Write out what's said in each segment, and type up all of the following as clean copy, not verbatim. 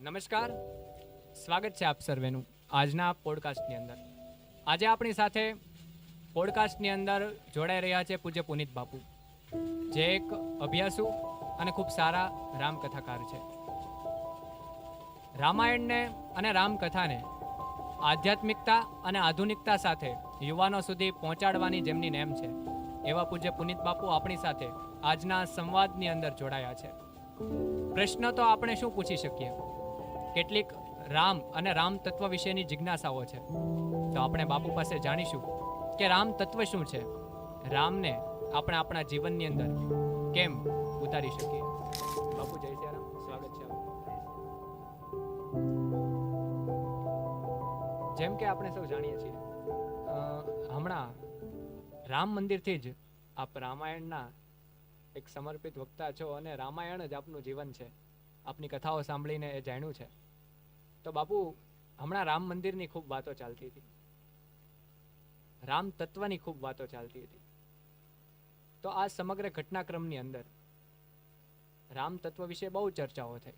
નમસ્કાર, સ્વાગત છે આપ સર્વેનું આજના પોડકાસ્ટની અંદર. આજે આપણી સાથે પોડકાસ્ટની અંદર જોડાઈ રહ્યા છે પૂજ્ય પુનિત બાપુ, જે એક અભ્યાસુ અને ખૂબ સારા રામકથાકાર છે. રામાયણને અને રામકથાને આધ્યાત્મિકતા અને આધુનિકતા સાથે યુવાનો સુધી પહોંચાડવાની જેમની નેમ છે, એવા પૂજ્ય પુનિત બાપુ આપણી સાથે આજના સંવાદની અંદર જોડાયા છે. પ્રશ્ન તો આપણે શું પૂછી શકીએ? કેટલીક રામ અને રામ તત્વ વિશેની જિજ્ઞાસાઓ છે. તો આપણે બાપુ પાસે જાણીશું કે રામ તત્વ શું છે, રામને આપણે આપણા જીવનની અંદર કેમ ઉતારી શકીએ. બાપુ જય શ્રી રામ, સ્વાગત છે. જેમ કે આપણે સૌ જાણીએ છીએ, હમણાં રામ મંદિરથી જ આપ રામાયણના એક સમર્પિત વક્તા છો અને રામાયણ જ આપનું જીવન છે. આપની કથાઓ સાંભળીને એ જાણ્યું છે. તો બાપુ, હમણાં રામ મંદિરની ખૂબ વાતો ચાલતી હતી, રામ તત્વની ખૂબ વાતો ચાલતી હતી. તો આ સમગ્ર ઘટનાક્રમની અંદર રામ તત્વ વિશે બહુ ચર્ચાઓ થઈ,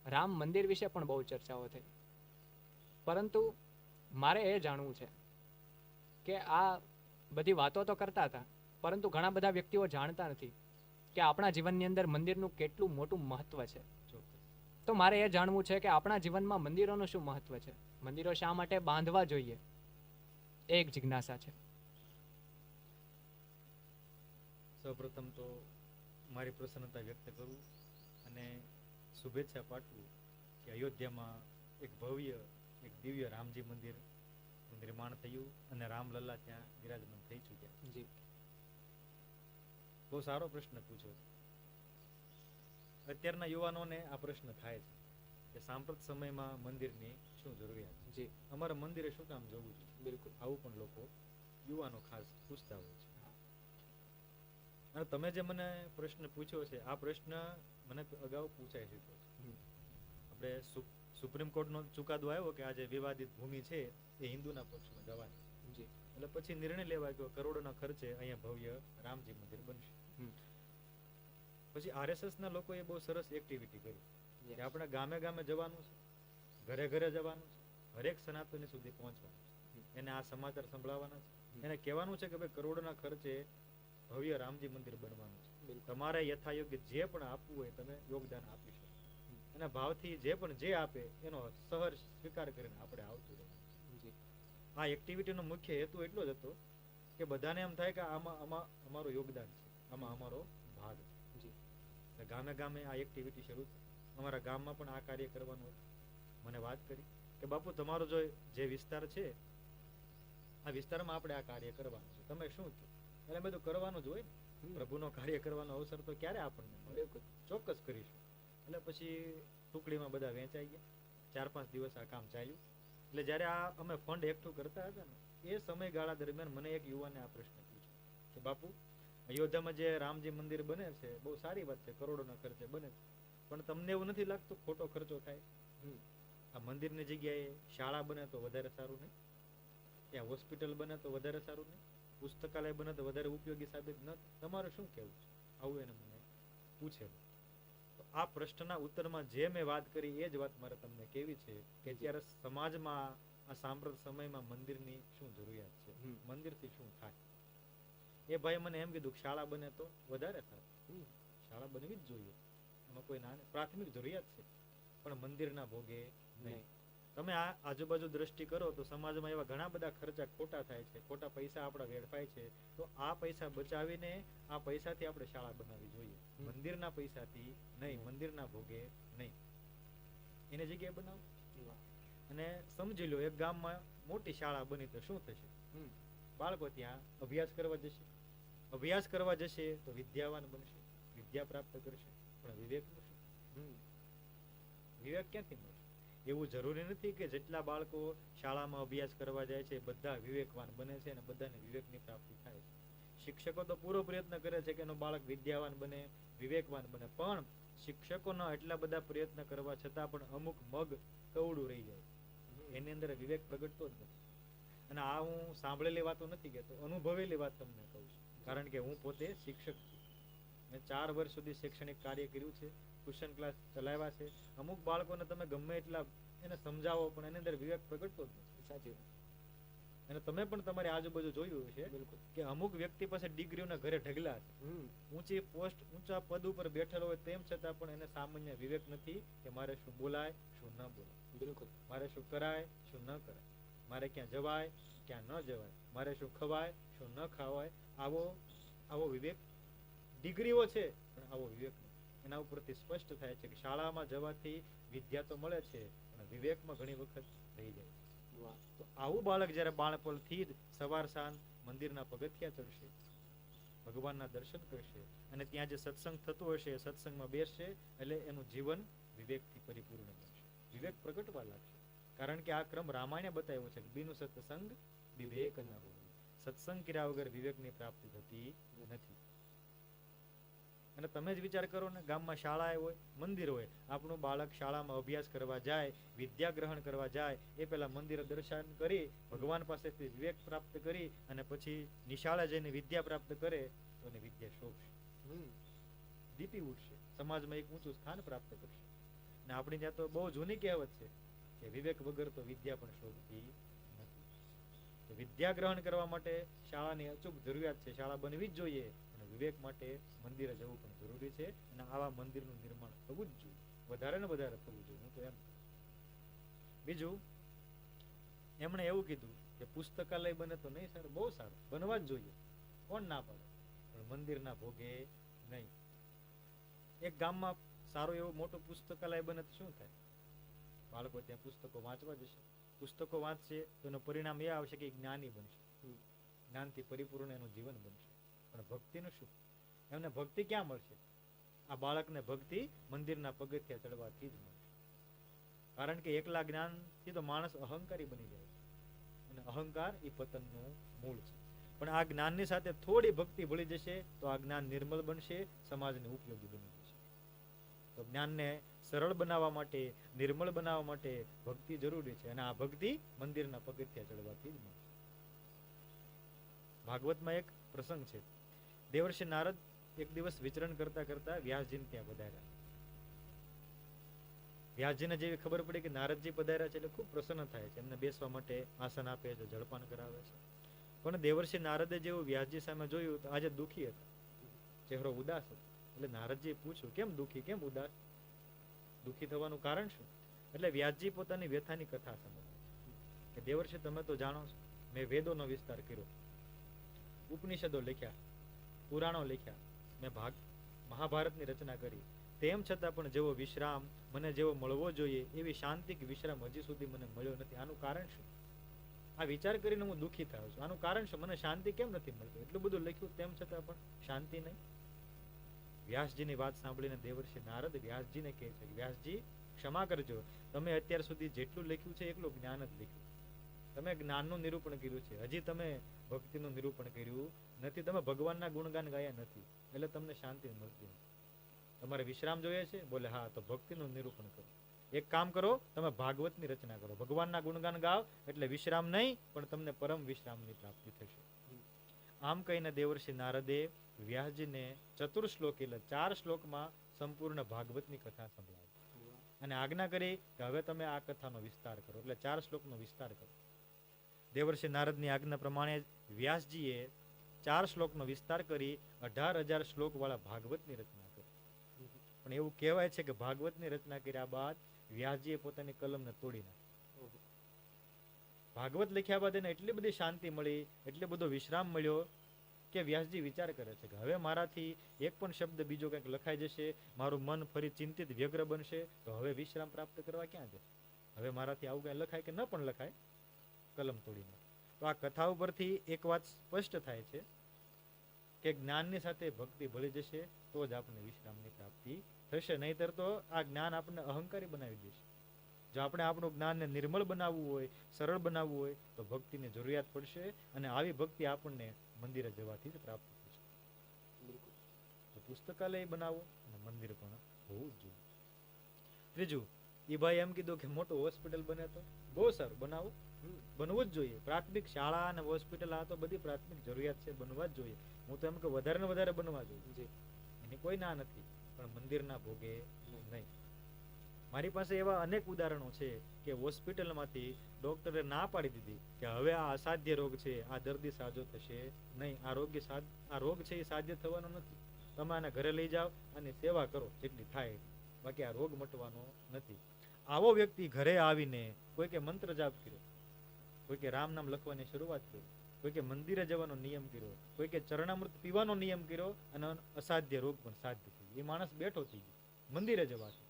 રામ મંદિર વિશે પણ બહુ ચર્ચાઓ થઈ. પરંતુ મારે એ જાણવું છે કે આ બધી વાતો તો કરતા હતા, પરંતુ ઘણા બધા વ્યક્તિઓ જાણતા નથી કે આપણા જીવનની અંદર મંદિરનું કેટલું મોટું મહત્વ છે. તો મારે એ જાણવું છે કે આપણા જીવનમાં મંદિરોનું શું મહત્વ છે, મંદિરો શા માટે બાંધવા જોઈએ, એ એક જિજ્ઞાસા છે. સૌપ્રથમ તો મારી પ્રસન્નતા વ્યક્ત કરું અને શુભેચ્છા પાઠવું કે અયોધ્યામાં એક ભવ્ય, એક દિવ્ય રામજી મંદિરનું નિર્માણ થયું અને રામલલ્લા ત્યાં વિરાજમાન થઈ ચૂક્યા. જી, બહુ સારો પ્રશ્ન પૂછ્યો છે. અત્યારના યુવાનોને આ પ્રશ્ન થાય છે કે સાંપ્રત સમયમાં મંદિરની શું જરૂરિયાત છે, જી, અમારે મંદિરે શું કામ જવું જોઈએ. બિલકુલ. આવું પણ લોકો, યુવાનો ખાસ પૂછતા હોય છે. અને તમે જે મને પ્રશ્ન પૂછ્યો છે, આ પ્રશ્ન મને અગાઉ પૂછાઈ ચૂક્યો છે. આપણે સુપ્રીમ કોર્ટનો ચુકાદો આવ્યો કે આજે વિવાદિત ભૂમિ છે એ હિન્દુના પક્ષમાં જવાની છે. એટલે પછી નિર્ણય લેવાય કે કરોડોના ખર્ચે અહીંયા ભવ્ય રામજી મંદિર બનશે. પછી આરએસએસ ના લોકોએ બહુ સરસ એક્ટિવિટી કરી કે આપણે ગામે ગામે જવાનું છે, ઘરે ઘરે જવાનું છે, હરેક સનાતની સુધી પહોંચવાનું છે, એને આ સમાચાર સંભળાવવાના છે, એને કહેવાનું છે કે ભાઈ કરોડોના ખર્ચે ભવ્ય રામજી મંદિર બનવાનું છે, તમારે યથાયોગ્ય જે પણ આપવું હોય તમે યોગદાન આપી શકો, અને ભાવથી જે પણ જે આપે એનો સહર સ્વીકાર કરીને આપણે આવતું રહેવું. આ એક્ટિવિટીનો મુખ્ય હેતુ એટલો જ હતો કે બધાને એમ થાય કે આમાં અમારું યોગદાન છે, આમાં અમારો ભાગ છે. ગામે ગામે આ એક્ટિવિટી શરૂ થઈ. અમારા ગામમાં પણ આ કાર્ય કરવાનું હતું. મને વાત કરી કે બાપુ તમારો જે વિસ્તાર છે, આ વિસ્તારમાં આપણે આ કાર્ય કરવાનું છે, તમે શું કહો? એટલે બધું કરવાનું જ હોય ને, પ્રભુનો કાર્ય કરવાનો અવસર તો ક્યારે આપણને મળે, ચોક્કસ કરીશું. એટલે પછી ટુકડીમાં બધા વેચાઈ ગયા. 4-5 દિવસ આ કામ ચાલ્યું. એટલે જ્યારે આ અમે ફંડ એકઠું કરતા હતા ને, એ સમયગાળા દરમિયાન મને એક યુવાને આ પ્રશ્ન પૂછ્યો કે બાપુ, અયોધ્યામાં જે રામજી મંદિર બને છે બહુ સારી વાત છે, કરોડોના ખર્ચે બને છે, પણ તમને એવું નથી લાગતું ખોટો ખર્ચો થાય? આ મંદિરની જગ્યાએ શાળા બને તો વધારે સારું નહીં? ત્યાં હોસ્પિટલ બને તો વધારે સારું નહીં? પુસ્તકાલય બને તો વધારે ઉપયોગી સાબિત ન? તમારું શું કહેવું છે? આવું એને મને પૂછેલું. તો આ પ્રશ્નના ઉત્તરમાં જે મેં વાત કરી એ જ વાત મારે તમને કેવી છે કે જ્યારે સમાજમાં આ સાંપ્રત સમયમાં મંદિરની શું જરૂરિયાત છે, મંદિરથી શું થાય. એ ભાઈ મને એમ કીધું કે શાળા બને તો વધારે સારું. શાળા બનવી જ જોઈએ, એમાં કોઈ ના, પ્રાથમિક જરૂરિયાત છે, પણ મંદિરના ભોગે નહીં. તમે આ આજુબાજુ દ્રષ્ટિ કરો તો સમાજમાં એવા ઘણા બધા ખર્ચા ખોટા થાય છે, ખોટા પૈસા આપણા વેડફાય છે. તો આ પૈસા બચાવીને આ પૈસાથી આપણે શાળા બનાવવી જોઈએ, મંદિરના પૈસાથી નહીં, મંદિરના ભોગે નહીં. એની જગ્યાએ બનાવો. અને સમજી લો એક ગામમાં મોટી શાળા બની તો શું થશે? બાળકો ત્યાં અભ્યાસ કરવા જશે, અભ્યાસ કરવા જશે તો વિદ્યાવાન બનશે, વિદ્યા પ્રાપ્ત કરશે, પણ વિવેકનું શું? વિવેક ક્યાંથી મળશે? એવું જરૂરી નથી કે જેટલા બાળકો શાળામાં અભ્યાસ કરવા જાય છે બધા વિવેકવાન બને છે અને બધાને વિવેકની પ્રાપ્તિ થાય છે. શિક્ષકો તો પૂરો પ્રયત્ન કરે છે કે એનો બાળક વિદ્યાવાન બને, વિવેકવાન બને, પણ શિક્ષકોના એટલા બધા પ્રયત્ન કરવા છતાં પણ અમુક મગ કવડું રહી જાય, એની અંદર વિવેક પ્રગટતો જ નથી. અને આ હું સાંભળેલી વાતો નથી કહેતો, અનુભવેલી વાત તમને કહું છું, કારણ કે હું પોતે શિક્ષક છું. મેં 4 વર્ષ સુધી શૈક્ષણિક કાર્ય કર્યું છે. ટ્યુશન ક્લાસ ચલાવ્યા છે. અમુક બાળકોને તમે ગમે એટલા એને સમજાવો પણ એની અંદર વિવેક પ્રગટતો જ નથી. સાચી વાત. અને તમે પણ તમારી આજુબાજુ જોયું હશે બિલકુલ. કે અમુક વ્યક્તિ પાસે ડિગ્રીઓના ઘરે ઢગલા છે, ઊંચી પોસ્ટ ઊંચા પદ ઉપર બેઠેલો હોય તેમ છતાં પણ એને સામાન્ય વિવેક નથી કે મારે શું બોલાય શું ન બોલાય, બિલકુલ. મારે શું કરાય શું ન કરાય, મારે ક્યાં જવાય ક્યાં ન જવાય, મારે શું ખવાય શું ન ખાવાય. આવો વિવેક ડિગ્રીઓ છે પણ આવો વિવેક નથી. એના ઉપરથી સ્પષ્ટ થાય છે કે શાળામાં જવાથી વિદ્યા તો મળે છે પણ વિવેકમાં ઘણી વખત રહી જાય છે. વાહ. તો આવું બાળક જ્યારે બાળપણથી જ સવાર સાંજ મંદિરના પગથિયા ચડશે, ભગવાનના દર્શન કરશે અને ત્યાં જે સત્સંગ થતો હશે એ સત્સંગમાં બેસશે એટલે એનું જીવન વિવેકથી પરિપૂર્ણ બનશે, વિવેક પ્રગટવા લાગશે. કારણ કે આ ક્રમ રામાયણે બતાવ્યો છે કે બીનું સત્સંગ વિવેક ન હોય. સત્સંગ કર્યા વગર વિવેકની પ્રાપ્તિ થતી નથી. અને તમે જ વિચાર કરો ને, ગામમાં શાળા હોય મંદિર હોય, આપણું બાળક શાળામાં અભ્યાસ કરવા જાય, વિદ્યા ગ્રહણ કરવા જાય એ પહેલા મંદિરે દર્શન કરી ભગવાન પાસેથી વિવેક પ્રાપ્ત કરી અને પછી નિશાળે જઈને વિદ્યા પ્રાપ્ત કરે તો એની વિદ્યા શોભશે, દીપી ઉઠશે, સમાજમાં એક ઊંચું સ્થાન પ્રાપ્ત કરશે. ને આપણી ત્યાં તો બહુ જૂની કહેવત છે કે વિવેક વગર તો વિદ્યા પણ શોભતી નથી. તો વિદ્યા ગ્રહણ કરવા માટે શાળાની અચૂક જરૂરિયાત છે, શાળા બનવી જ જોઈએ. વિવેક માટે મંદિરે જવું પણ જરૂરી છે અને આવા મંદિરનું નિર્માણ થવું જ જોઈએ, વધારે ને વધારે થવું જોઈએ. હું તો એમ. બીજું એમણે એવું કીધું કે પુસ્તકાલય બને તો નહીં સારું, બહુ સારું, બનવા જ જોઈએ, કોણ ના પાડે, પણ મંદિરના ભોગે નહીં. એક ગામમાં સારું એવું મોટું પુસ્તકાલય બને તો શું થાય? બાળકો ત્યાં પુસ્તકો વાંચવા જશે, પુસ્તકો વાંચશે તો એનું પરિણામ એ આવશે કે જ્ઞાની બનશે, જ્ઞાનથી પરિપૂર્ણ એનું જીવન બનશે. પણ ભક્તિનું શું? એમને ભક્તિ ક્યાં મળશે? આ બાળકને ભક્તિ મંદિરના પગથિયા ચડવાથી જ મળશે. કારણ કે એકલા જ્ઞાનથી તો માણસ અહંકારી બની જાય છે અને અહંકાર એ પતનનું મૂળ છે. પણ આ જ્ઞાનની સાથે થોડી ભક્તિ ભળી જશે તો આ જ્ઞાન નિર્મળ બનશે, સમાજને ઉપયોગી બની જશે. તો જ્ઞાનને સરળ બનાવવા માટે, નિર્મળ બનાવવા માટે ભક્તિ જરૂરી છે અને આ ભક્તિ મંદિરના પગથિયા ચડવાથી જ મળશે. ભાગવતમાં એક પ્રસંગ છે. દેવર્ષિ નારદ એક દિવસ વિચરણ કરતા કરતા વ્યાસજીને ત્યાં પધાર્યા. વ્યાસજીને જેવી ખબર પડી કે નારદજી પધાર્યા છે એટલે ખૂબ પ્રસન્ન થાય છે, એમને બેસવા માટે આસન આપે છે, જળપાન કરાવે છે. પણ દેવર્ષિ નારદે જેવું વ્યાસજી સામે જોયું તો આજે દુઃખી હતા, ચહેરો ઉદાસ હતો. એટલે નારદજીએ પૂછ્યું, કેમ દુઃખી, કેમ ઉદાસ, દુઃખી થવાનું કારણ શું? એટલે વ્યાસજી પોતાની વ્યથાની કથા સમજાવે કે દેવર્ષિ તમે તો જાણો છો, મેં વેદોનો વિસ્તાર કર્યો, ઉપનિષદો લખ્યા, પુરાણો લખ્યા, મેં મહાભારતની રચના કરી, તેમ છતાં પણ જેવો વિશ્રામ મને જેવો મળવો જોઈએ એવી શાંતિક વિશ્રામ હજી સુધી મને મળ્યો નથી. આનું કારણ શું? આ વિચાર કરીને હું દુઃખી થયો છું. આનું કારણ શું? મને શાંતિ કેમ નથી મળતી? એટલું બધું લખ્યું તેમ છતાં પણ શાંતિ નહીં. વ્યાસજીની વાત સાંભળીને દેવર્ષિ નારદ વ્યાસજીને કહે છે, વ્યાસજી ક્ષમા કરજો, તમે અત્યાર સુધી જેટલું લખ્યું છે એટલું જ્ઞાન જ લખ્યું, તમે જ્ઞાનનું નિરૂપણ કર્યું છે, હજી તમે ભક્તિનું નિરૂપણ કર્યું નથી, તમે ભગવાનના ગુણગાન ગાયા નથી, એટલે તમને શાંતિ મળતી નથી. તમારે વિશ્રામ જોઈએ છે? બોલે હા, તો ભક્તિનું નિરૂપણ કરો. એક કામ કરો, તમે ભાગવતની રચના કરો, ભગવાનના ગુણગાન ગાઓ, એટલે વિશ્રામ નહીં પણ તમને પરમ વિશ્રામની પ્રાપ્તિ થશે. આમ કહીને દેવર્ષિ નારદે વ્યાસજીને ચતુર્શ્લોક એટલે 4 શ્લોકમાં સંપૂર્ણ ભાગવતની કથા સંભળાવી અને આજ્ઞા કરી કે હવે તમે આ કથાનો વિસ્તાર કરો, એટલે 4 શ્લોકનો વિસ્તાર કરો. દેવર્ષિ નારદની આજ્ઞા પ્રમાણે વ્યાસજીએ 4 શ્લોકનો વિસ્તાર કરી 18,000 શ્લોક વાળા ભાગવતની રચના કરી. પણ એવું કહેવાય છે કે ભાગવતની રચના કર્યા બાદ વ્યાસજીએ પોતાની કલમને તોડી નાખી. ભાગવત લખ્યા બાદ એને એટલી બધી શાંતિ મળી, એટલો બધો વિશ્રામ મળ્યો કે વ્યાસજી વિચાર કરે છે કે હવે મારાથી એક પણ શબ્દ બીજો કંઈક લખાઈ જશે, મારું મન ફરી ચિંતિત વ્યગ્ર બનશે, તો હવે વિશ્રામ પ્રાપ્ત કરવા ક્યાં જશે? હવે મારાથી આવું કંઈ લખાય કે ન પણ લખાય, કલમ તોડી નાખે. તો આ કથા ઉપરથી એક વાત સ્પષ્ટ થાય છે કે જ્ઞાનની સાથે ભક્તિ ભળી જશે તો જ આપણને વિશ્રામની પ્રાપ્તિ થશે, નહીતર તો આ જ્ઞાન આપણને અહંકારી બનાવી દેશે. જો આપણે આપણું જ્ઞાનને નિર્મળ બનાવવું હોય, સરળ બનાવવું હોય તો ભક્તિની જરૂરિયાત પડશે અને આવી ભક્તિ આપણને મંદિરે જવાથી જ પ્રાપ્ત થશે. તો પુસ્તકાલય બનાવો અને મંદિર પણ હોવું જ જોઈએ. ત્રીજું, એ ભાઈ એમ કીધું કે મોટું હોસ્પિટલ બને તો બહુ સારું, બનાવો, બનવું જ જોઈએ. પ્રાથમિક શાળા અને હોસ્પિટલ આ તો બધી પ્રાથમિક જરૂરિયાત છે, બનવા જ જોઈએ. હું તો એમ કે વધારે ને વધારે બનવા જોઈએ, એની કોઈ ના નથી, પણ મંદિરના ભોગે નહીં. મારી પાસે એવા અનેક ઉદાહરણો છે કે હોસ્પિટલમાંથી ડોક્ટરે ના પાડી દીધી કે હવે આ અસાધ્ય રોગ છે, આ દર્દી સાજો થશે નહીં, આ રોગ છે એ સાધ્ય થવાનો નથી, તમે આને ઘરે લઈ જાઓ અને સેવા કરો જેટલી થાય, બાકી આ રોગ મટવાનો નથી. આવો વ્યક્તિ ઘરે આવીને કોઈ કે મંત્ર જાપ કર્યો, કોઈ કે રામ નામ લખવાની શરૂઆત કરી, કોઈ કે મંદિરે જવાનો નિયમ કર્યો, કોઈ કે ચરણામૃત પીવાનો નિયમ કર્યો અને અસાધ્ય રોગ પણ સાધ્ય થઈ ગયો. એ માણસ બેઠો થઈ ગયો મંદિરે જવાથી.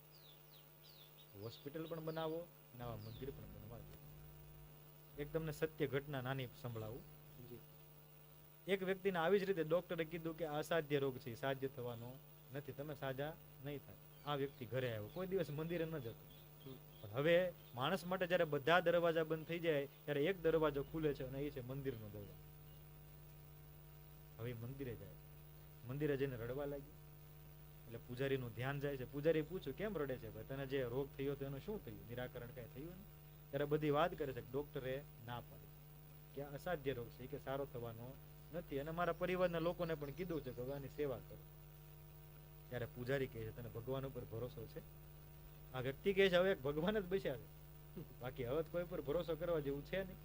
હોસ્પિટલ પણ બનાવો અને આવા મંદિર પણ બનવા જોઈએ. એક તમને સત્ય ઘટના નાની સંભળાવું. એક વ્યક્તિને આવી જ રીતે ડોક્ટરે કીધું કે આ અસાધ્ય રોગ છે, સાધ્ય થવાનો નથી, તમે સાજા નહીં થાય. આ વ્યક્તિ ઘરે આવ્યો, કોઈ દિવસ મંદિરે ન જતો, પણ હવે માણસ માટે જ્યારે બધા દરવાજા બંધ થઈ જાય ત્યારે એક દરવાજો ખુલે છે અને એ છે મંદિરનો દરવાજો. હવે મંદિરે જાય, મંદિરે જઈને રડવા લાગ્યો. એટલે પૂજારીનું ધ્યાન જાય છે. પૂજારી પૂછ્યું કેમ રડે છે ભાઈ, તને જે રોગ થયો તો એનું શું થયું, નિરાકરણ કઈ થયું ને? ત્યારે બધી વાત કરે છે કે ડોક્ટરે ના પાડી કે આ અસાધ્ય રોગ છે, કે સારો થવાનો નથી, અને મારા પરિવારના લોકોને પણ કીધું છે કે હવે આની સેવા કરો. ત્યારે પૂજારી કહે છે તને ભગવાન ઉપર ભરોસો છે? આ વ્યક્તિ કહે છે હવે ભગવાન જ બસ્યા છે, બાકી હવે કોઈ પર ભરોસો કરવા જેવું છે નહીં.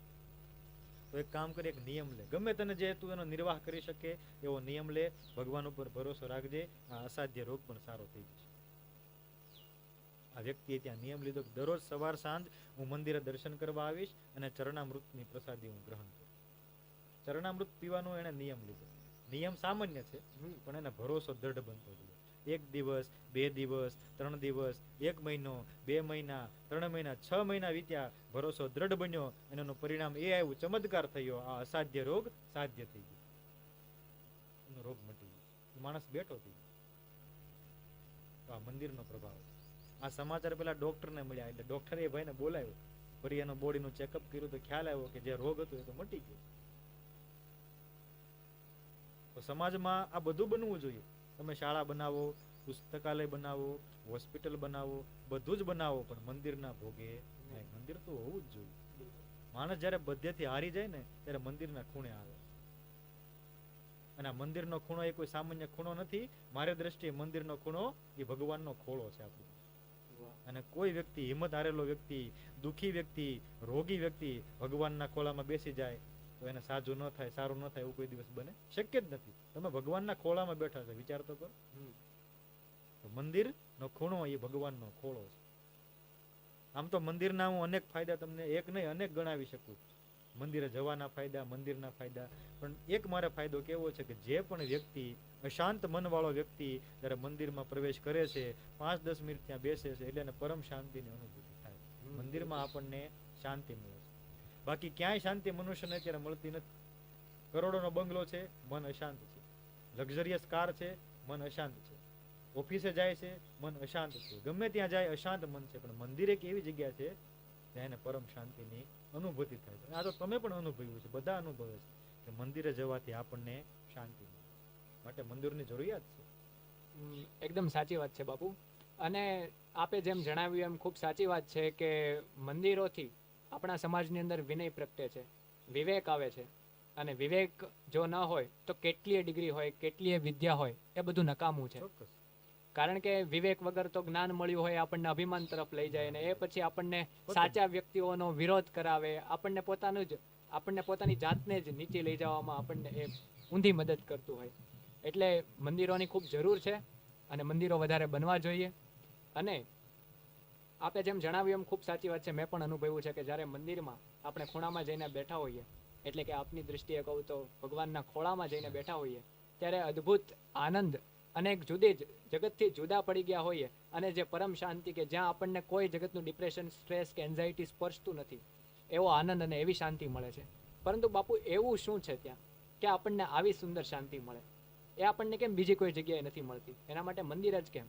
તો એક કામ કરી, એક નિયમ લે, ગમે તને જે તું એનો નિર્વાહ કરી શકે એવો નિયમ લે, ભગવાન ઉપર ભરોસો રાખજે, આ અસાધ્ય રોગ પણ સારો થઈ જશે. આ વ્યક્તિએ ત્યાં નિયમ લીધો કે દરરોજ સવાર સાંજ હું મંદિરે દર્શન કરવા આવીશ અને ચરણામૃતની પ્રસાદી હું ગ્રહણ કરીશ. ચરણામૃત પીવાનો એને નિયમ લીધો. નિયમ સામાન્ય છે પણ એને ભરોસો દ્રઢ બનતો ગયો. 1 દિવસ 2 દિવસ 3 દિવસ 1 મહિનો 2 મહિના 3 મહિના 6 મહિના વીત્યા, ભરોસો દ્રઢ બન્યો અને એનું પરિણામ એ આવ્યું, ચમત્કાર થયો, આ અસાધ્ય રોગ સાધ્ય થઈ ગયો, એનો રોગ મટી ગયો, માણસ બેઠો થઈ ગયો. તો આ મંદિરનો પ્રભાવ. આ સમાચાર પેલા ડોક્ટરને મળ્યા, એટલે ડોક્ટરે એ ભાઈને બોલાવ્યો, ફરી એનો બોડીનું ચેકઅપ કર્યું તો ખ્યાલ આવ્યો કે જે રોગ હતો એ તો મટી ગયો. તો સમાજમાં આ બધું બનવું જોઈએ. તમે શાળા બનાવો, પુસ્તકાલય બનાવો, હોસ્પિટલ બનાવો, બધું જ બનાવો, પણ મંદિરના ભોગે નહીં. મંદિર તો હોવું જ જોઈએ. માણસ જ્યારે બધેથી હારી જાય ને ત્યારે મંદિરના ખૂણે આવે. અને આ મંદિરનો ખૂણો એ કોઈ સામાન્ય ખૂણો નથી. મારી દ્રષ્ટિએ મંદિરનો ખૂણો એ ભગવાનનો ખોળો છે આપણો. અને કોઈ વ્યક્તિ, હિંમત હારેલો વ્યક્તિ, દુઃખી વ્યક્તિ, રોગી વ્યક્તિ ભગવાનના ખોળામાં બેસી જાય તો એને સાજું ન થાય, સારું ન થાય એવું કોઈ દિવસ બને શક્ય જ નથી. તમે ભગવાનના ખોળામાં બેઠા છો, વિચાર તો કરો. તો મંદિરનો ખૂણો એ ભગવાનનો ખોળો છે. આમ તો મંદિરના હું અનેક ફાયદા તમને એક નહીં અનેક ગણાવી શકું. મંદિરે જવાના ફાયદા, મંદિરના ફાયદા, પણ એક મારે ફાયદો કેવો છે કે જે પણ વ્યક્તિ, અશાંત મનવાળો વ્યક્તિ જ્યારે મંદિરમાં પ્રવેશ કરે છે, 5-10 મિનિટ ત્યાં બેસે છે, એટલે એને પરમ શાંતિની અનુભૂતિ થાય. મંદિરમાં આપણને શાંતિ મળે છે. બાકી ક્યાંય શાંતિ મનુષ્યને અત્યારે મળતી નથી. કરોડોનો બંગલો છે, મન અશાંત છે. લક્ઝરિયસ કાર છે, મન અશાંત છે. ઓફિસે જાય છે, મન અશાંત છે. ગમે ત્યાં જાય અશાંત મન છે. પણ મંદિર એક એવી જગ્યા છે ત્યાં એને પરમ શાંતિની અનુભૂતિ થાય છે. આ તો તમે પણ અનુભવ્યું છે, બધા અનુભવે છે કે મંદિરે જવાથી આપણને શાંતિ મળે. માટે મંદિરની જરૂરિયાત છે. એકદમ સાચી વાત છે બાપુ. અને આપે જેમ જણાવ્યું એમ ખૂબ સાચી વાત છે કે મંદિરોથી આપણા સમાજની અંદર વિનય પ્રગટે છે, વિવેક આવે છે. અને વિવેક જો ન હોય તો કેટલીય ડિગ્રી હોય, કેટલીય વિદ્યા હોય, એ બધું નકામું છે. ચોક્કસ. કારણ કે વિવેક વગર તો જ્ઞાન મળ્યું હોય આપણને અભિમાન તરફ લઈ જાય, ને એ પછી આપણને સાચા વ્યક્તિઓનો વિરોધ કરાવે, આપણને પોતાની જાતને જ નીચે લઈ જવામાં આપણને એ ઊંધી મદદ કરતું હોય. એટલે મંદિરોની ખૂબ જરૂર છે અને મંદિરો વધારે બનવા જોઈએ. અને આપે જેમ જણાવ્યું એમ ખૂબ સાચી વાત છે, મેં પણ અનુભવ્યું છે કે જ્યારે મંદિરમાં આપણે ખૂણામાં જઈને બેઠા હોઈએ, એટલે કે આપની દ્રષ્ટિએ કહું તો ભગવાનના ખોળામાં જઈને બેઠા હોઈએ, ત્યારે અદ્ભુત આનંદ અને એક જગતથી જુદા પડી ગયા હોઈએ અને જે પરમ શાંતિ, કે જ્યાં આપણને કોઈ જગતનું ડિપ્રેશન, સ્ટ્રેસ કે એન્ઝાઇટી સ્પર્શતું નથી, એવો આનંદ અને એવી શાંતિ મળે છે. પરંતુ બાપુ એવું શું છે ત્યાં કે આપણને આવી સુંદર શાંતિ મળે? એ આપણને કેમ બીજી કોઈ જગ્યાએ નથી મળતી? એના માટે મંદિર જ કેમ,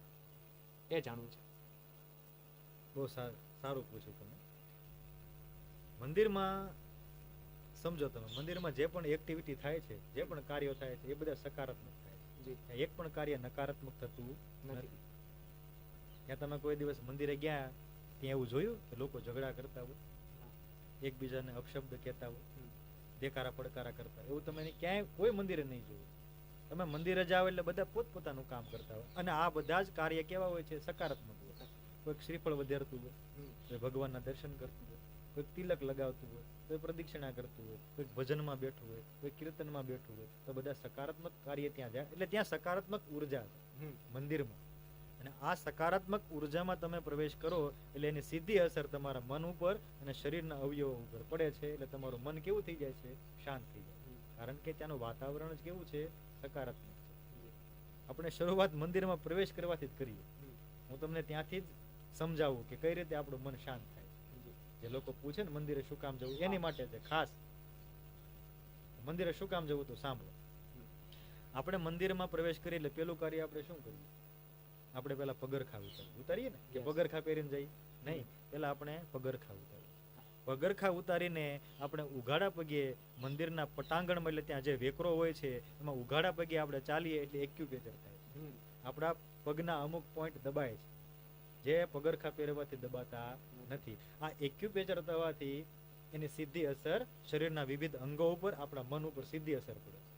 એ જાણવું છે. બહુ સારું પૂછ્યું તમે. મંદિરમાં સમજો તમે, મંદિરમાં જે પણ એક્ટિવિટી થાય છે, જે પણ કાર્યો થાય છે, એ બધા સકારાત્મક થાય છે. એક પણ કાર્ય નકારાત્મક થતું નથી. ત્યાં તમે કોઈ દિવસ મંદિરે ગયા ત્યાં એવું જોયું કે લોકો ઝઘડા કરતા હોય, એકબીજાને અપશબ્દ કહેતા હોય, દેકારા પડકારા કરતા, એવું તમે ક્યાંય કોઈ મંદિરે નહીં જોયું. તમે મંદિરે જાઓ એટલે બધા પોતપોતાનું કામ કરતા હોય, અને આ બધા જ કાર્ય કેવા હોય છે? સકારાત્મક હોય. કોઈક શ્રીફળ વધારતું હોય, કોઈ ભગવાનના દર્શન કરતું હોય, કોઈક તિલક લગાવતું હોય, કોઈ પ્રદક્ષિણા કરતું હોય, કોઈક ભજનમાં બેઠું હોય, કોઈ કીર્તનમાં બેઠું હોય, તો બધા સકારાત્મક કાર્ય ત્યાં જાય. એટલે ત્યાં સકારાત્મક ઉર્જા છે મંદિરમાં. અને આ સકારાત્મક ઉર્જામાં તમે પ્રવેશ કરો એટલે એની સીધી અસર તમારા મન ઉપર અને શરીરના અવયવો ઉપર પડે છે. એટલે તમારું મન કેવું થઈ જાય છે? શાંત થઈ જાય. કારણ કે ત્યાંનું વાતાવરણ જ કેવું છે? સકારાત્મક છે. આપણે શરૂઆત મંદિરમાં પ્રવેશ કરવાથી જ કરીએ. હું તમને ત્યાંથી જ સમજાવું કે કઈ રીતે આપણું મન શાંત થાય. જે લોકો પૂછે ને મંદિરે શું કામ જવું, એની માટે છે ખાસ. મંદિરે શું કામ જવું તો સાંભળો. આપણે મંદિરમાં પ્રવેશ કરીએ એટલે પેલું કાર્ય આપણે શું કરીએ? આપણે પેલા પગરખા ઉતારીએ ને, કે પગરખા પહેરીને જઈએ? નહીં, પેલા આપણે પગરખા ઉતારીએ. પગરખા ઉતારીને આપણે ઉઘાડા પગે મંદિરના પટાંગણમાં, એટલે ત્યાં જે વેકરો હોય છે એમાં ઉઘાડા પગે આપણે ચાલીએ એટલે એક્યુપેચર થાય છે. આપણા પગના અમુક પોઈન્ટ દબાય છે, જે પગરખા પહેરવાથી દબાતા નથી. આ એક્યુપેચર થવાથી એની સીધી અસર શરીરના વિવિધ અંગો ઉપર, આપણા મન ઉપર સીધી અસર પડે છે.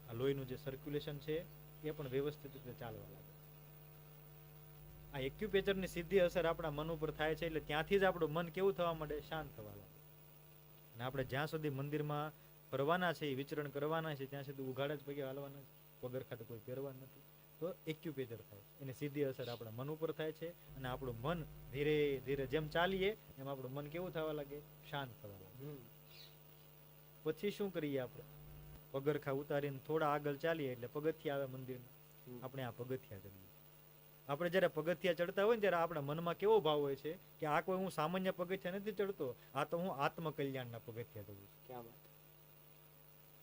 આ લોહીનું જે સર્ક્યુલેશન છે એ પણ વ્યવસ્થિત રીતે ચાલવા લાગે. આ એક્યુપેચરની સીધી અસર આપણા મન ઉપર થાય છે. એટલે ત્યાંથી જ આપણું મન કેવું થવા માંડે? શાંત થવા લાગે. અને આપણે જ્યાં સુધી મંદિરમાં ફરવાના છે, વિચરણ કરવાના છે, ત્યાં સુધી ઉઘાડા જ પગે હાલવાના છે, પગરખા તો કોઈ પહેરવા નથી. તો એક્યુપેચર થાય, એની સીધી અસર આપણા મન ઉપર થાય છે. અને આપણું મન ધીરે ધીરે જેમ ચાલીએ એમ આપણું મન કેવું થવા લાગે? શાંત થવા લાગે. પછી શું કરીએ? આપણે પગરખા ઉતારીને થોડા આગળ ચાલીએ એટલે પગથિયા આવે મંદિરના. આપણે આ પગથિયા ચડીએ. આપણે જયારે પગથિયા ચડતા હોય ને ત્યારે આપણા મનમાં કેવો ભાવ હોય છે કે આ કોઈ હું સામાન્ય પગથિયા નથી ચડતો, આ તો હું આત્મકલ્યાણના પગથિયા ચડું છું.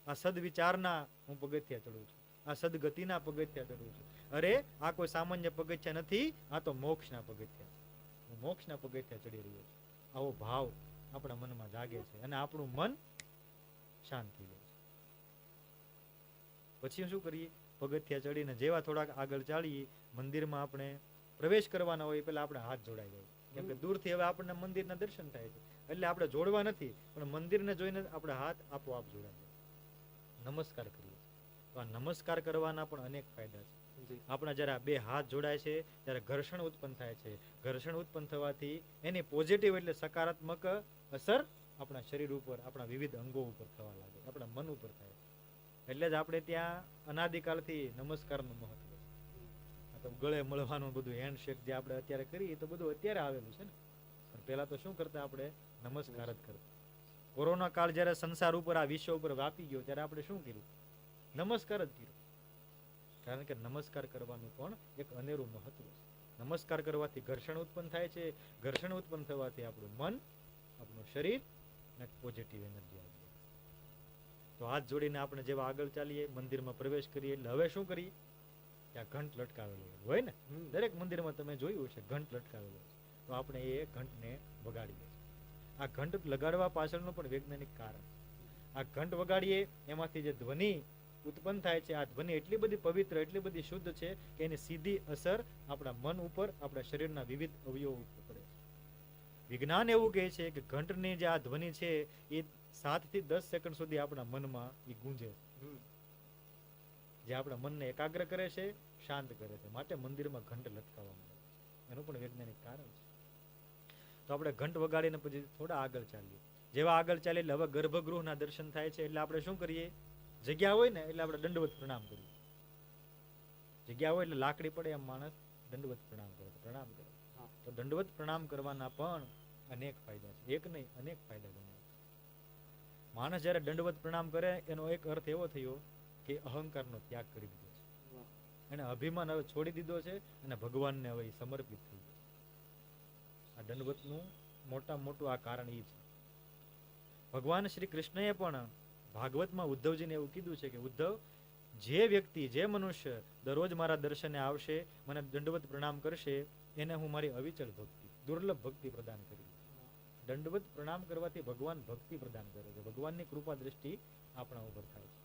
આ સદવિચારના હું પગથિયા ચડું છું, આ સદગતિના પગથિયા ચડું છું. અરે આ કોઈ સામાન્ય પગથિયા નથી, આ તો મોક્ષના પગથિયા છે. હું મોક્ષના પગથિયા ચડી રહ્યો છું. આવો ભાવ આપણા મનમાં જાગે છે અને આપણું મન શાંત થઈ જાય છે. પછી શું કરીએ? પગથિયા ચડીને જેવા થોડાક આગળ ચાલીએ, મંદિરમાં આપણે પ્રવેશ કરવાના હોય પેલા આપણે હાથ જોડાઈ જાય. કેમ કે દૂરથી હવે આપણને મંદિરના દર્શન થાય છે, એટલે આપણે જોડવા નથી, પણ મંદિરને જોઈને આપણે હાથ આપોઆપ જોડાઈ જાય. નમસ્કાર કરીએ. તો આ નમસ્કાર કરવાના પણ અનેક ફાયદા છે. આપણા જયારે બે હાથ જોડાય છે ત્યારે ઘર્ષણ ઉત્પન્ન થાય છે. ઘર્ષણ ઉત્પન્ન થવાથી એની પોઝિટિવ એટલે સકારાત્મક અસર આપણા શરીર ઉપર, આપણા વિવિધ અંગો ઉપર થવા લાગે, આપણા મન ઉપર થાય. એટલે જ આપણે ત્યાં અનાદિકાળથી નમસ્કારનું મહત્વ છે. આ તો ગળે મળવાનું બધું હેન્ડશેક જે આપણે અત્યારે કરીએ તો બધું અત્યારે આવેલું છે ને, પણ પહેલા તો શું કરતા? આપણે નમસ્કાર જ કરતા. કોરોના કાળ જયારે સંસાર ઉપર, આ વિશ્વ ઉપર વ્યાપી ગયો ત્યારે આપણે શું કર્યું? નમસ્કાર જ કર્યો. કારણ કે નમસ્કાર કરવાનું પણ એક અનેરું મહત્વ છે. નમસ્કાર કરવાથી ઘર્ષણ ઉત્પન્ન થાય છે. ઘર્ષણ ઉત્પન્ન થવાથી આપણું મન, આપણું શરીર ને પોઝિટિવ એનર્જી આવે. તો હાથ જોડીને આપણે જેવા આગળ ચાલીએ, મંદિરમાં પ્રવેશ કરીએ એટલે હવે શું કરીએ? ત્યાં ઘંટ લટકાવેલો હોય ને, દરેક મંદિરમાં તમે જોયું હશે ઘંટ લટકાવેલો. તો આપણે એ ઘંટને વગાડીએ. આ ઘંટ લગાડવા પાછળનું પણ વૈજ્ઞાનિક કારણ. આ ઘંટ વગાડીએ એમાંથી જે ધ્વનિ ઉત્પન્ન થાય છે, આ ધ્વનિ એટલી બધી પવિત્ર, એટલી બધી શુદ્ધ છે કે એની સીધી અસર આપણા મન ઉપર, આપણા શરીરના વિવિધ અવયવો ઉપર પડે છે. વિજ્ઞાન એવું કહે છે કે ઘંટની જે આ ધ્વનિ છે એ 7 થી 10 સેકન્ડ સુધી આપણા મનમાં એ ગુંજે છે, જે આપણા મનને એકાગ્ર કરે છે, શાંત કરે છે. માટે મંદિરમાં ઘંટ લટકાવવામાં આવે છે. એનું પણ વૈજ્ઞાનિક કારણ છે. તો આપણે ઘંટ વગાડીને પછી થોડા આગળ ચાલીએ. જેવા આગળ ચાલીએ એટલે હવે ગર્ભગૃહના દર્શન થાય છે. એટલે આપણે શું કરીએ? જગ્યા હોય ને એટલે આપણે દંડવત પ્રણામ કરીએ. જગ્યા હોય એટલે લાકડી પડે એમ માણસ દંડવત પ્રણામ કરે, પ્રણામ કરે. તો દંડવત પ્રણામ કરવાના પણ અનેક ફાયદા છે. એક નહીં, અનેક ફાયદા ગણાય. માણસ જયારે દંડવત પ્રણામ કરે એનો એક અર્થ એવો થયો કે અહંકારનો ત્યાગ કરી દીધો છે, એને અભિમાન હવે છોડી દીધો છે અને ભગવાનને હવે સમર્પિત થઈ ગયો. આ દંડવતનું મોટું આ કારણ એ છે. ભગવાન શ્રી કૃષ્ણએ પણ ભાગવતમાં ઉદ્ધવજીને એવું કીધું છે કે ઉદ્ધવ, જે વ્યક્તિ, જે મનુષ્ય દરરોજ મારા દર્શને આવશે, મને દંડવત પ્રણામ કરશે, એને હું મારી અવિચળ ભક્તિ, દુર્લભ ભક્તિ પ્રદાન કરી. દંડવત પ્રણામ કરવાથી ભગવાન ભક્તિ પ્રદાન કરે છે. ભગવાનની કૃપા દ્રષ્ટિ આપણા ઉપર થાય છે.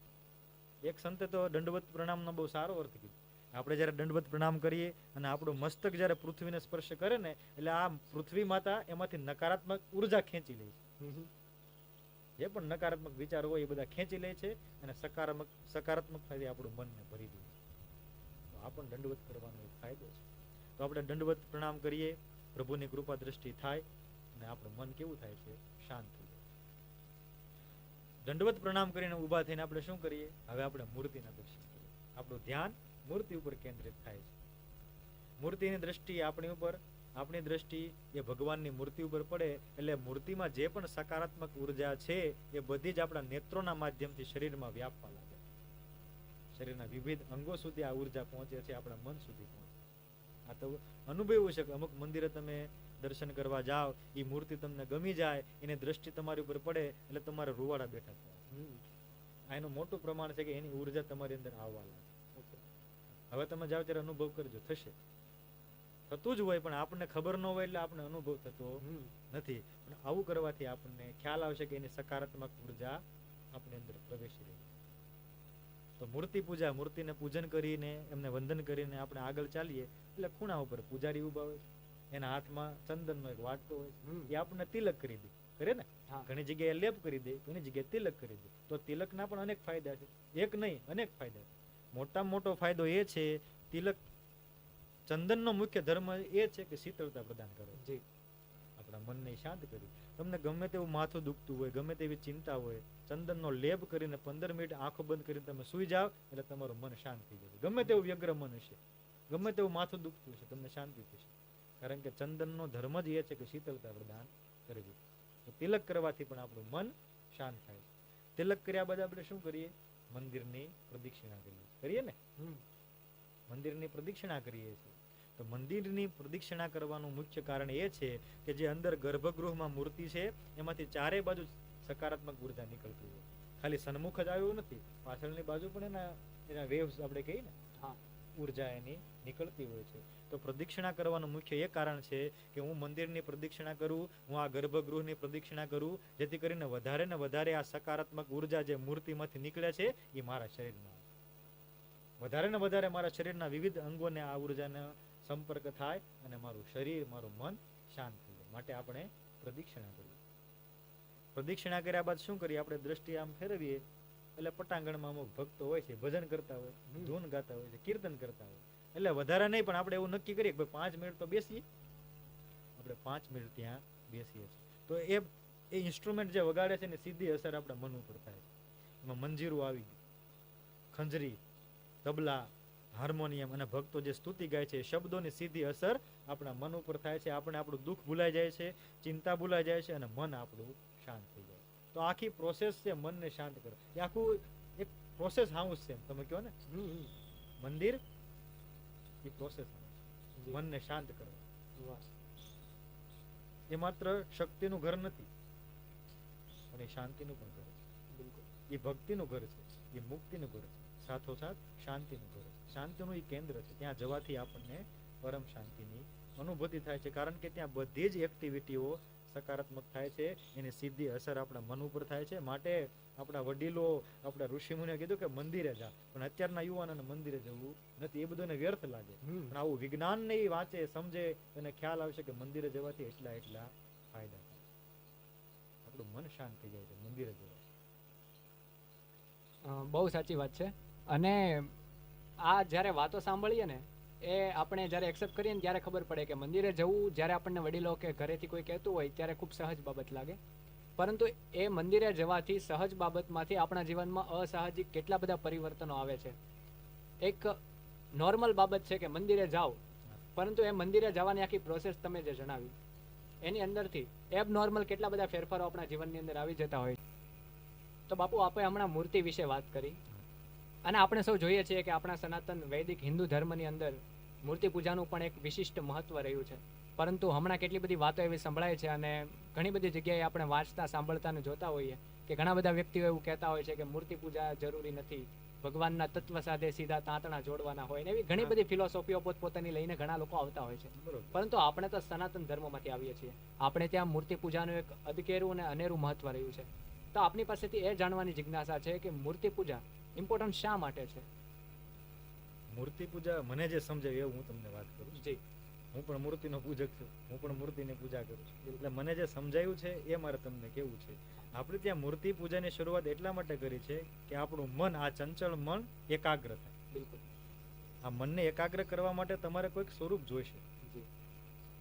એક સંતે તો દંડવત પ્રણામનો બહુ સારો અર્થ કીધો. આપણે જયારે દંડવત પ્રણામ કરીએ અને આપણું મસ્તક જયારે પૃથ્વીને સ્પર્શ કરે ને એટલે આ પૃથ્વી માતા એમાંથી નકારાત્મક ઉર્જા ખેંચી લે છે. જે પણ નકારાત્મક વિચાર હોય એ બધા ખેંચી લે છે અને સકારાત્મકતાથી આપણું મનને ભરી દે છે. તો આ પણ દંડવત કરવાનો એક ફાયદો છે. તો આપણે દંડવત પ્રણામ કરીએ, પ્રભુની કૃપા દ્રષ્ટિ થાય અને આપણું મન કેવું થાય છે? શાંત થઈ જાય. દંડવત પ્રણામ કરીને ઊભા થઈને આપણે શું કરીએ? હવે આપણે મૂર્તિના દર્શન કરીએ. આપણું ધ્યાન મૂર્તિ ઉપર કેન્દ્રિત થાય છે. મૂર્તિની દ્રષ્ટિ આપણી દ્રષ્ટિ એ ભગવાનની મૂર્તિ ઉપર પડે એટલે મૂર્તિમાં જે પણ સકારાત્મક ઉર્જા છે એ બધી જ આપણા નેત્રોના માધ્યમથી શરીરમાં વ્યાપવા લાગે. શરીરના વિવિધ અંગો સુધી આ ઉર્જા પહોંચે છે, આપણા મન સુધી પહોંચે. આ તો અનુભવ્યું છે કે અમુક મંદિરે તમે દર્શન કરવા જાઓ, એ મૂર્તિ તમને ગમી જાય, એની દ્રષ્ટિ તમારી ઉપર પડે એટલે તમારે રૂવાડા બેઠા થાય. આ એનું મોટું પ્રમાણ છે કે એની ઉર્જા તમારી અંદર આવવા લાગે. હવે તમે જાઓ ત્યારે અનુભવ કરજો, થશે. થતું જ હોય પણ આપણને ખબર ન હોય એટલે આપણે અનુભવ થતો નથી. પણ આવું કરવાથી આપણને ખ્યાલ આવશે કે એની સકારાત્મક ઉર્જા આપણી અંદર પ્રવેશી રહી. તો મૂર્તિ પૂજા, મૂર્તિને પૂજન કરીને એમને વંદન કરીને આપણે આગળ ચાલીએ એટલે ખૂણા ઉપર પૂજારી ઉભા હોય, એના હાથમાં ચંદનનો એક વાટકો હોય, એ આપણને તિલક કરી દે, કરે ને? ઘણી જગ્યાએ લેપ કરી દે, ઘણી જગ્યાએ તિલક કરી દે. તો તિલકના પણ અનેક ફાયદા છે, એક નહીં અનેક ફાયદા છે. મોટામાં મોટો ફાયદો એ છે, તિલક ચંદનનો મુખ્ય ધર્મ એ છે કે શીતળતા પ્રદાન કરે છે, આપણા મનને શાંત કરી. તમને ગમે તેવું માથું દુખતું હોય, ગમે તેવી ચિંતા હોય, ચંદનનો લેપ કરીને 15 મિનિટ આંખો બંધ કરીને તમે સુઈ જાઓ એટલે તમારું મન શાંત થઈ જશે. ગમે તેવું વ્યગ્ર મન હશે, ગમે તેવું માથું દુખતું હશે, તમને શાંતિ થશે. કારણ કે ચંદનનો ધર્મ જ એ છે કે શીતળતા પ્રદાન કરવી. તો તિલક કરવાથી પણ આપણું મન શાંત થાય છે. તિલક કર્યા બાદ આપણે શું કરીએ? મંદિરની પ્રદક્ષિણા કરીએ ને? મંદિરની પ્રદક્ષિણા કરીએ છીએ. તો મંદિરની પ્રદક્ષિણા કરવાનું મુખ્ય કારણ એ છે કે જે અંદર ગર્ભગૃહમાં મૂર્તિ છે એમાંથી ચારે બાજુ સકારાત્મક ઉર્જા નીકળતી હોય. ખાલી સન્મુખ જ આવ્યું નથી, પાછળની બાજુ પણ એના વેવ્સ આપણે કહીએ ને, ઉર્જા એની નીકળતી હોય છે. તો પ્રદક્ષિણા કરવાનું મુખ્ય એ કારણ છે કે હું મંદિરની પ્રદક્ષિણા કરું, હું આ ગર્ભગૃહની પ્રદક્ષિણા કરું, જેથી કરીને વધારે ને વધારે આ સકારાત્મક ઉર્જા જે મૂર્તિમાંથી નીકળે છે એ મારા શરીરમાં વધારે ને વધારે મારા શરીરના વિવિધ અંગોને આ ઉર્જાને સંપર્ક થાય અને મારું શરીર, મારું મન શાંત થઈ જાય. માટે આપણે પ્રદક્ષિણા કરીએ. પ્રદક્ષિણા કર્યા બાદ શું કરીએ? આપણે દ્રષ્ટિ આમ ફેરવીએ એટલે પટાંગણમાં અમુક ભક્તો હોય છે, ભજન કરતા હોય, ધૂન ગાતા હોય છે, કીર્તન કરતા હોય. એટલે વધારે નહીં પણ આપણે એવું નક્કી કરીએ કે 5 મિનિટ તો બેસીએ. આપણે 5 મિનિટ ત્યાં બેસીએ છીએ. તો એ ઇન્સ્ટ્રુમેન્ટ જે વગાડે છે એની સીધી અસર આપણા મન ઉપર થાય. એમાં મંજીરું આવી ગયું, ખંજરી, તબલા, હાર્મોનિયમ અને ભક્તો જે સ્તુતિ ગાય છે, શબ્દોની સીધી અસર આપણા મન ઉપર થાય છે. આપણે આપણું દુઃખ ભૂલાઈ જાય છે, ચિંતા ભૂલાઈ જાય છે અને મન આપણું શાંત થઈ જાય. તો આખી પ્રોસેસ છે મનને શાંત કરે. એ આખું એક પ્રોસેસ હાઉસ છે, તમે કહો ને મંદિર, એ પ્રોસેસ મનને શાંત કરે. એ માત્ર શક્તિનું ઘર નથી પણ એ શાંતિનું પણ ઘર છે. એ ભક્તિનું ઘર છે, એ મુક્તિનું ઘર છે, સાથોસાથ શાંતિનું ઘર છે. શાંતિનું એ કેન્દ્ર છે. ત્યાં જવાથી આપણને પરમ શાંતિની અનુભૂતિ થાય છે. કારણ કે ત્યાં બધી જ એક્ટિવિટીઓ સકારાત્મક થાય છે, એની સીધી અસર આપણા મન ઉપર થાય છે. માટે આપણા વડીલો, આપણા ઋષિમુનિએ કીધું કે મંદિરે જા, પણ અત્યારના યુવાનોને મંદિરે જવું નથી. એ બધું વ્યર્થ લાગે. પણ આવું વિજ્ઞાનને એ વાંચે, સમજે, એને ખ્યાલ આવશે કે મંદિરે જવાથી એટલા ફાયદા થાય. આપણું મન શાંત થઈ જાય છે મંદિરે જવાથી. બહુ સાચી વાત છે. અને આ જ્યારે વાતો સાંભળીએ ને, એ આપણે જ્યારે એક્સેપ્ટ કરીએ ને ત્યારે ખબર પડે કે મંદિરે જવું જ્યારે આપણને વડીલો કે ઘરેથી કોઈ કહેતું હોય ત્યારે ખૂબ સહજ બાબત લાગે. પરંતુ એ મંદિરે જવાથી સહજ બાબતમાંથી આપણા જીવનમાં અસાહજિક કેટલા બધા પરિવર્તનો આવે છે. એક નોર્મલ બાબત છે કે મંદિરે જાઓ, પરંતુ એ મંદિરે જવાની આખી પ્રોસેસ તમે જે જણાવી એની અંદરથી એબ નોર્મલ કેટલા બધા ફેરફારો આપણા જીવનની અંદર આવી જતા હોય. તો બાપુ, આપણે હમણાં મૂર્તિ વિશે વાત કરી અને આપણે સૌ જોઈએ છીએ કે આપણા સનાતન વૈદિક હિન્દુ ધર્મની અંદર મૂર્તિ પૂજાનું પણ એક વિશિષ્ટ મહત્વ રહ્યું છે. પરંતુ હમણાં કેટલી બધી વાતો એવી સંભળાય છે અને ઘણી બધી જગ્યાએ આપણે વાંચતા, સાંભળતા અને જોતા હોઈએ કે ઘણા બધા વ્યક્તિઓ એવું કહેતા હોય છે કે મૂર્તિ પૂજા જરૂરી નથી, ભગવાનના તત્વ સાથે સીધા તાંતણા જોડવાના હોય ને એવી ઘણી બધી ફિલોસોફીઓ પોતપોતાની લઈને ઘણા લોકો આવતા હોય છે. પરંતુ આપણે તો સનાતન ધર્મમાંથી આવીએ છીએ. આપણે ત્યાં મૂર્તિ પૂજાનું એક અદકેરું અને અનેરું મહત્વ રહ્યું છે. તો આપની પાસેથી એ જાણવાની જિજ્ઞાસા છે કે મૂર્તિ પૂજા ઇમ્પોર્ટન્ટ શા માટે છે? મૂર્તિ પૂજા મને જે સમજાય એવું હું તમને વાત કરું. જી. હું પણ મૂર્તિનો પૂજક છું, હું પણ મૂર્તિની પૂજા કરું છું. એટલે મને જે સમજાયું છે એ મારે તમને કેવું છે. આપણે ત્યાં મૂર્તિ પૂજાની શરૂઆત એટલા માટે કરી છે કે આપણું મન, આ ચંચળ મન એકાગ્ર થાય. બિલકુલ. આ મનને એકાગ્ર કરવા માટે તમારે કોઈક સ્વરૂપ જોઈશે. જી.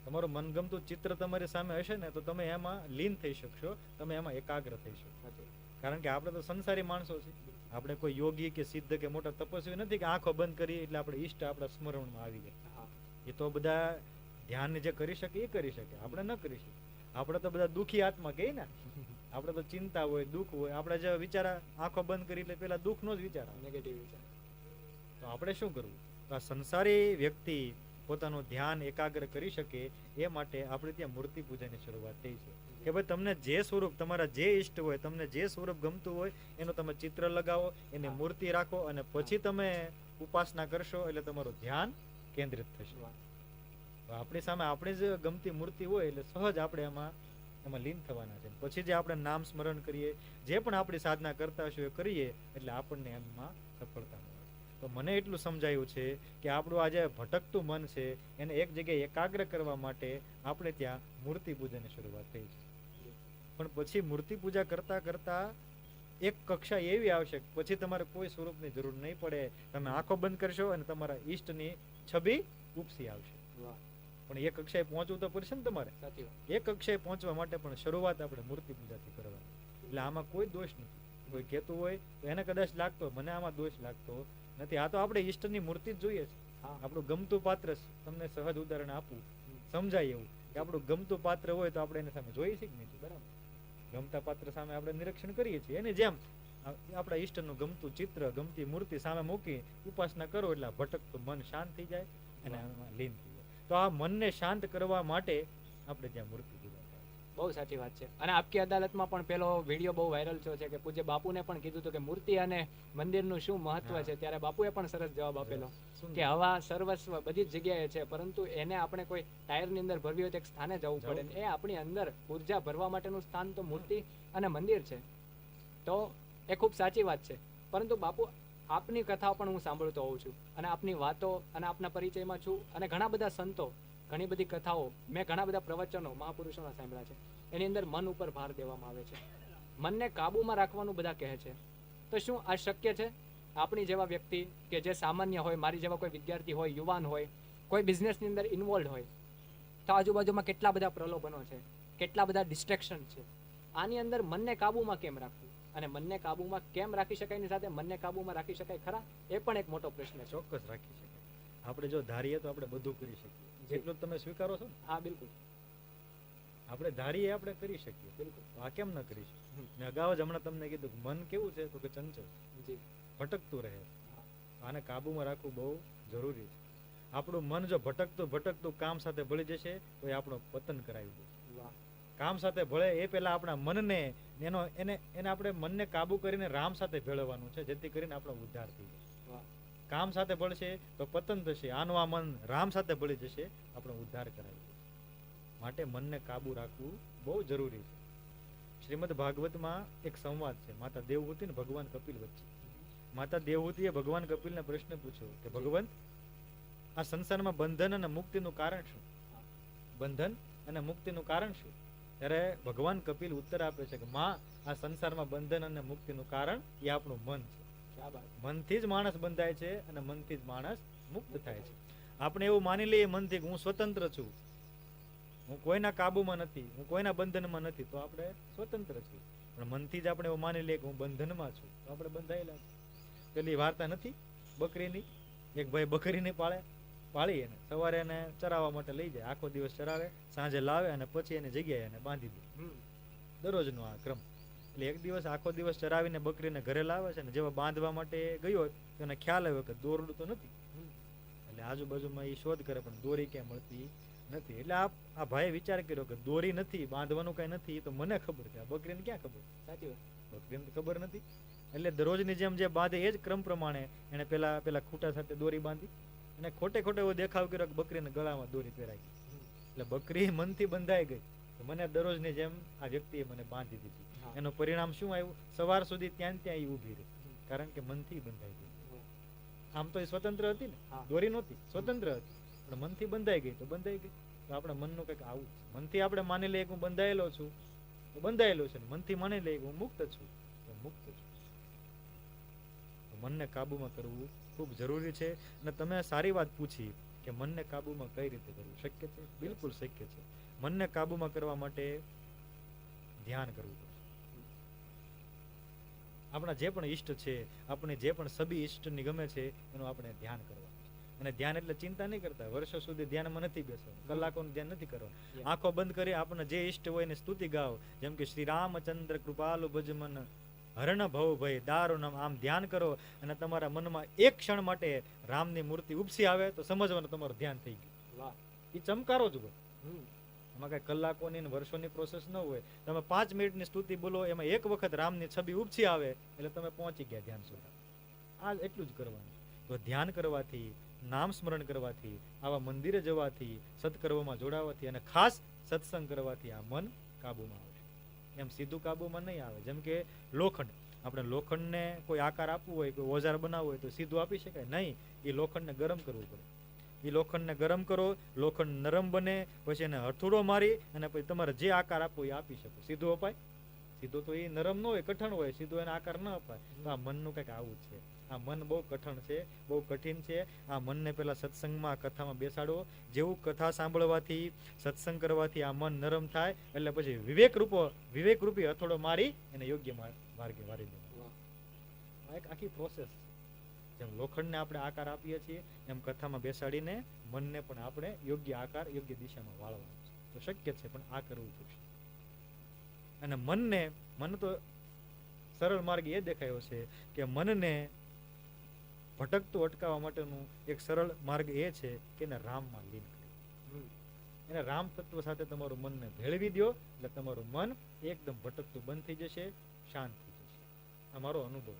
તમારું મનગમતું ચિત્ર તમારી સામે હશે ને તો તમે એમાં લીન થઈ શકશો, તમે એમાં એકાગ્ર થઈ શકશો. સાચું. કારણ કે આપણે તો સંસારી માણસો છીએ. આપણે કોઈ યોગી કે સિદ્ધ કે મોટા તપસ્વી નથી કે આંખો બંધ કરી એટલે આપણે ઈષ્ટ આપણા સ્મરણમાં આવી ગયા. હા. એ તો બધા ધ્યાન જે કરી શકે એ કરી શકે, આપણે ન કરી શકીએ. આપણે તો બધા દુઃખી આત્મા કહીએ ને, આપણે તો ચિંતા હોય, દુઃખ હોય, આપણે જે વિચાર આંખો બંધ કરી એટલે પેલા દુઃખનો જ વિચાર આવે, નેગેટિવ વિચાર. તો આપણે શું કરવું? તો આ સંસારી વ્યક્તિ પોતાનું ધ્યાન એકાગ્ર કરી શકે એ માટે આપણે ત્યાં મૂર્તિ પૂજાની શરૂઆત થઈ છે કે ભાઈ તમને જે સ્વરૂપ, તમારા જે ઈષ્ટ હોય, તમને જે સ્વરૂપ ગમતું હોય એનું તમે ચિત્ર લગાવો, એની મૂર્તિ રાખો અને પછી તમે ઉપાસના કરશો એટલે તમારું ધ્યાન કેન્દ્રિત થશે. તો આપણી સામે આપણી જ ગમતી મૂર્તિ હોય એટલે સહજ આપણે એમાં લીન થવાના છે. પછી જે આપણે નામ સ્મરણ કરીએ, જે પણ આપણી સાધના કરતા હશું એ કરીએ એટલે આપણને એમાં સફળતા મળે. તો મને એટલું સમજાયું છે કે આપણું આ જે ભટકતું મન છે એને એક જગ્યાએ એકાગ્ર કરવા માટે આપણે ત્યાં મૂર્તિ પૂજાની શરૂઆત થઈ છે. પણ પછી મૂર્તિ પૂજા કરતા કરતા એક કક્ષા એવી આવશે પછી તમારે કોઈ સ્વરૂપની જરૂર નહીં પડે. તમે આંખો બંધ કરશો અને તમારા ઈષ્ટની છબી ઉપસી આવશે. પણ એ કક્ષાએ પહોંચવું તો પડશે ને તમારે. એ કક્ષાએ પહોંચવા માટે પણ શરૂઆત આપણે મૂર્તિ પૂજાથી કરવાની. એટલે આમાં કોઈ દોષ નથી. કોઈ કહેતું હોય તો એને કદાચ લાગતો, મને આમાં દોષ લાગતો નથી. આ તો આપણે ઈષ્ટની મૂર્તિ જ જોઈએ છે. આપણું ગમતું પાત્ર, તમને સહજ ઉદાહરણ આપું સમજાય એવું કે આપણું ગમતું પાત્ર હોય તો આપણે એની સામે જોઈએ છીએ કે નહીં? બરાબર. ગમતા પાત્ર સામે આપણે નિરીક્ષણ કરીએ છીએ. એની જેમ આપણા ઈષ્ટનું ગમતું ચિત્ર, ગમતી મૂર્તિ સામે મૂકી ઉપાસના કરો એટલે ભટકતું મન શાંત થઈ જાય અને એમાં લીન થઈ જાય. તો આ મનને શાંત કરવા માટે આપણે ત્યાં મૂર્તિ પૂજા. બહુ સાચી વાત છે. અને આપકી અદાલતમાં પણ પેલો વિડીયો બહુ વાયરલ થયો છે કે પૂજ્ય બાપુને પણ કીધું હતું કે મૂર્તિ અને મંદિરનું શું મહત્વ છે. ત્યારે બાપુએ પણ સરસ જવાબ આપેલો કે હવા સર્વસ્વ બધી જ જગ્યાએ છે, પરંતુ એને આપણે કોઈ ટાયરની અંદર ભરવી હોય તો એક સ્થાને જવું પડે. એ આપણી અંદર ઉર્જા ભરવા માટેનું સ્થાન તો મૂર્તિ અને મંદિર છે. તો એ ખૂબ સાચી વાત છે. પરંતુ બાપુ, આપની કથાઓ પણ હું સાંભળતો હોઉં છું અને આપની વાતો અને આપના પરિચયમાં છું અને ઘણા બધા સંતો, ઘણી બધી કથાઓ, મેં ઘણા બધા પ્રવચનો મહાપુરુષોના સાંભળ્યા છે. એની અંદર મન ઉપર ભાર દેવામાં આવે છે, મનને કાબુમાં રાખવાનું બધા કહે છે. તો શું આ શક્ય છે? આપણી જેવા વ્યક્તિ કે જે સામાન્ય હોય, મારી જેવા કોઈ વિદ્યાર્થી હોય, યુવાન હોય, કોઈ બિઝનેસની અંદર ઇન્વોલ્વ હોય, તો આજુબાજુમાં કેટલા બધા પ્રલોભનો છે, કેટલા બધા ડિસ્ટ્રેક્શન છે. આની અંદર મનને કાબુમાં કેમ રાખવું અને મનને કાબુમાં કેમ રાખી શકાય, એની સાથે મનને કાબુમાં રાખી શકાય ખરા? એ પણ એક મોટો પ્રશ્ન છે. ચોક્કસ રાખી શકાય. આપણે જો ધારીએ તો આપણે બધું કરી શકીએ. જેટલું તમે સ્વીકારો છો. હા, બિલકુલ. આપણે ધારીએ આપણે કરી શકીએ. બિલકુલ. આ કેમ ન કરી શકીએ? મેં અગાઉ જ હમણાં તમને કીધું મન કેવું છે તો કે ચંચળ, ભટકતું રહે. આને કાબુમાં રાખવું બહુ જરૂરી છે. આપણું મન જો ભટકતું કામ સાથે ભળી જશે તો એ આપણું પતન કરાવી દેશે. કામ સાથે ભળે એ પહેલા આપણા મનને એને આપણે મનને કાબુ કરીને રામ સાથે ભેળવવાનું છે, જેથી કરીને આપણો ઉદ્ધાર થઈ જાય. કામ સાથે ભળશે તો પતન થશે. આનું આ મન રામ સાથે ભળી જશે, આપણો ઉદ્ધાર કરાવી દેશે. માટે મનને કાબુ રાખવું બહુ જરૂરી છે. શ્રીમદ ભાગવતમાં એક સંવાદ છે માતા દેવહૂતિ ને ભગવાન કપિલ વચ્ચે. માતા દેવહૂતિએ ભગવાન કપિલને પ્રશ્ન પૂછ્યો કે ભગવાન, આ સંસારમાં બંધન અને મુક્તિનું કારણ શું? બંધન અને મુક્તિનું કારણ શું? ત્યારે ભગવાન કપિલ ઉત્તર આપે છે કે માં, આ સંસારમાં બંધન અને મુક્તિનું કારણ એ આપણું મન છે. મનથી જ માણસ બંધાય છે અને મનથી જ માણસ મુક્ત થાય છે. આપણે એવું માની લઈએ મનથી કે હું સ્વતંત્ર છું, હું કોઈના કાબુમાં નથી, હું કોઈના બંધનમાં નથી, તો આપણે સ્વતંત્ર છીએ. પણ મનથી જ આપણે એવું માની લઈએ કે હું બંધનમાં છું, તો આપણે બંધાયેલા છીએ. પેલી વાર્તા નથી બકરીની? એક ભાઈ બકરીને પાળી એને સવારે એને ચરાવવા માટે લઈ જાય, આખો દિવસ ચરાવે, સાંજે લાવે અને પછી એની જગ્યાએ એને બાંધી દે. દરરોજનો આ ક્રમ. એટલે એક દિવસ આખો દિવસ ચરાવીને બકરીને ઘરે લાવે છે ને જેવા બાંધવા માટે ગયો તો એને ખ્યાલ આવ્યો કે દોરડું તો નથી. એટલે આજુબાજુમાં એ શોધ કરે પણ દોરી ક્યાંય મળતી નથી. એટલે આ ભાઈએ વિચાર કર્યો કે દોરી નથી, બાંધવાનું કઈ નથી, તો મને ખબર છે, આ બકરીને ક્યાં ખબર? સાચી વાત, બકરીને ખબર નથી. એટલે દરરોજની જેમ જે બાંધે એ જ ક્રમ પ્રમાણે એને પેલા ખૂટા સાથે દોરી બાંધી અને ખોટે એવો દેખાવ કર્યો કે બકરીને ગળામાં દોરી પહેરાઈ ગઈ. એટલે બકરી મનથી બંધાઈ ગઈ. મને દરરોજની જેમ આ વ્યક્તિએ મને બાંધી દીધી. એનું પરિણામ શું આવ્યું? સવાર સુધી ત્યાં એ ઊભી રહી, કારણ કે મનથી બંધાઈ ગઈ. આમ તો એ સ્વતંત્ર હતી ને, દોરી નહોતી, સ્વતંત્ર હતી. પણ મનથી બંધાઈ ગઈ તો બંધાઈ ગઈ. તો આપણા મનનું કંઈક આવું જ છે. મનથી આપણે માની લઈએ કે હું બંધાયેલો છું તો બંધાયેલો છે, ને મનથી માની લઈએ કે હું મુક્ત છું તો મુક્ત છું. તો મનને કાબુમાં કરવું ખૂબ જરૂરી છે. અને તમે સારી વાત પૂછી કે મનને કાબુમાં કઈ રીતે કરવું શક્ય છે. બિલકુલ શક્ય છે. મનને કાબુમાં કરવા માટે ધ્યાન કરવું પડશે. આપણા જે પણ ઈષ્ટ છે, આપણે જે પણ સબી ઈષ્ટની ગમે છે એનું આપણે ધ્યાન કરવાનું છે. અને ધ્યાન એટલે ચિંતા નહીં કરતા, વર્ષો સુધી ધ્યાનમાં નથી બેસવાનું, કલાકોનું ધ્યાન નથી કરવાનું. આંખો બંધ કરી આપણને જે ઈષ્ટ હોય એને સ્તુતિ ગાઓ, જેમ કે શ્રી રામચંદ્ર કૃપાલુ ભજ મન હરણ ભવ ભય દારૂ નામ. આમ ધ્યાન કરો અને તમારા મનમાં એક ક્ષણ માટે રામની મૂર્તિ ઉપસી આવે તો સમજવાનું તમારું ધ્યાન થઈ ગયું. એ ચમકારો જ હોય. એમાં કઈ કલાકોની ને વર્ષોની પ્રોસેસ ન હોય. તમે 5 મિનિટની સ્તુતિ બોલો, એમાં એક વખત રામની છબી ઉપસી આવે એટલે તમે પહોંચી ગયા ધ્યાન સુધી. આ એટલું જ કરવાનું. તો ધ્યાન કરવાથી, નામ સ્મરણ કરવાથી, આવા મંદિરે જવાથી, સત્કર્મમાં જોડાવાથી અને ખાસ સત્સંગ કરવાથી આ મન કાબુમાં આવશે. એમ સીધું કાબુમાં નહીં આવે. જેમ કે લોખંડ, આપણે લોખંડને કોઈ આકાર આપવું હોય, કોઈ ઓજાર બનાવવું હોય તો સીધું આપી શકાય નહીં. એ લોખંડને ગરમ કરવું પડે. એ લોખંડને ગરમ કરો, લોખંડ નરમ બને, પછી એને હથોડો મારી અને પછી તમારે જે આકાર આપવો એ આપી શકો. સીધું અપાય? સીધું તો એ નરમ ન હોય, કઠણ હોય, સીધું એને આકાર ન અપાય. તો આ મનનું કંઈક આવું છે. આ મન બહુ કઠણ છે, બહુ કઠિન છે. આ મનને પેલા સત્સંગમાં, કથામાં બેસાડો. જેવું કથા સાંભળવાથી, સત્સંગ કરવાથી આ મન નરમ થાય એટલે પછી વિવેક રૂપી હથોડો મારી એને યોગ્ય માર્ગે વારી દેવાનો. આ એક આખી પ્રોસેસ છે. જેમ લોખંડને આપણે આકાર આપીએ છીએ એમ કથામાં બેસાડીને મનને પણ આપણે યોગ્ય આકાર, યોગ્ય દિશામાં વાળવાનું છે. તો શક્ય છે, પણ આ કરવું પડશે. અને મને તો સરળ માર્ગ એ દેખાયો છે કે મનને ભટકતું અટકાવવા માટેનું એક સરળ માર્ગ એ છે કે એને રામમાં લીન કરવું. એને રામ તત્વ સાથે તમારું મનને ભેળવી દો એટલે તમારું મન એકદમ ભટકતું બંધ થઈ જશે, શાંત થઈ જશે. આ મારો અનુભવ.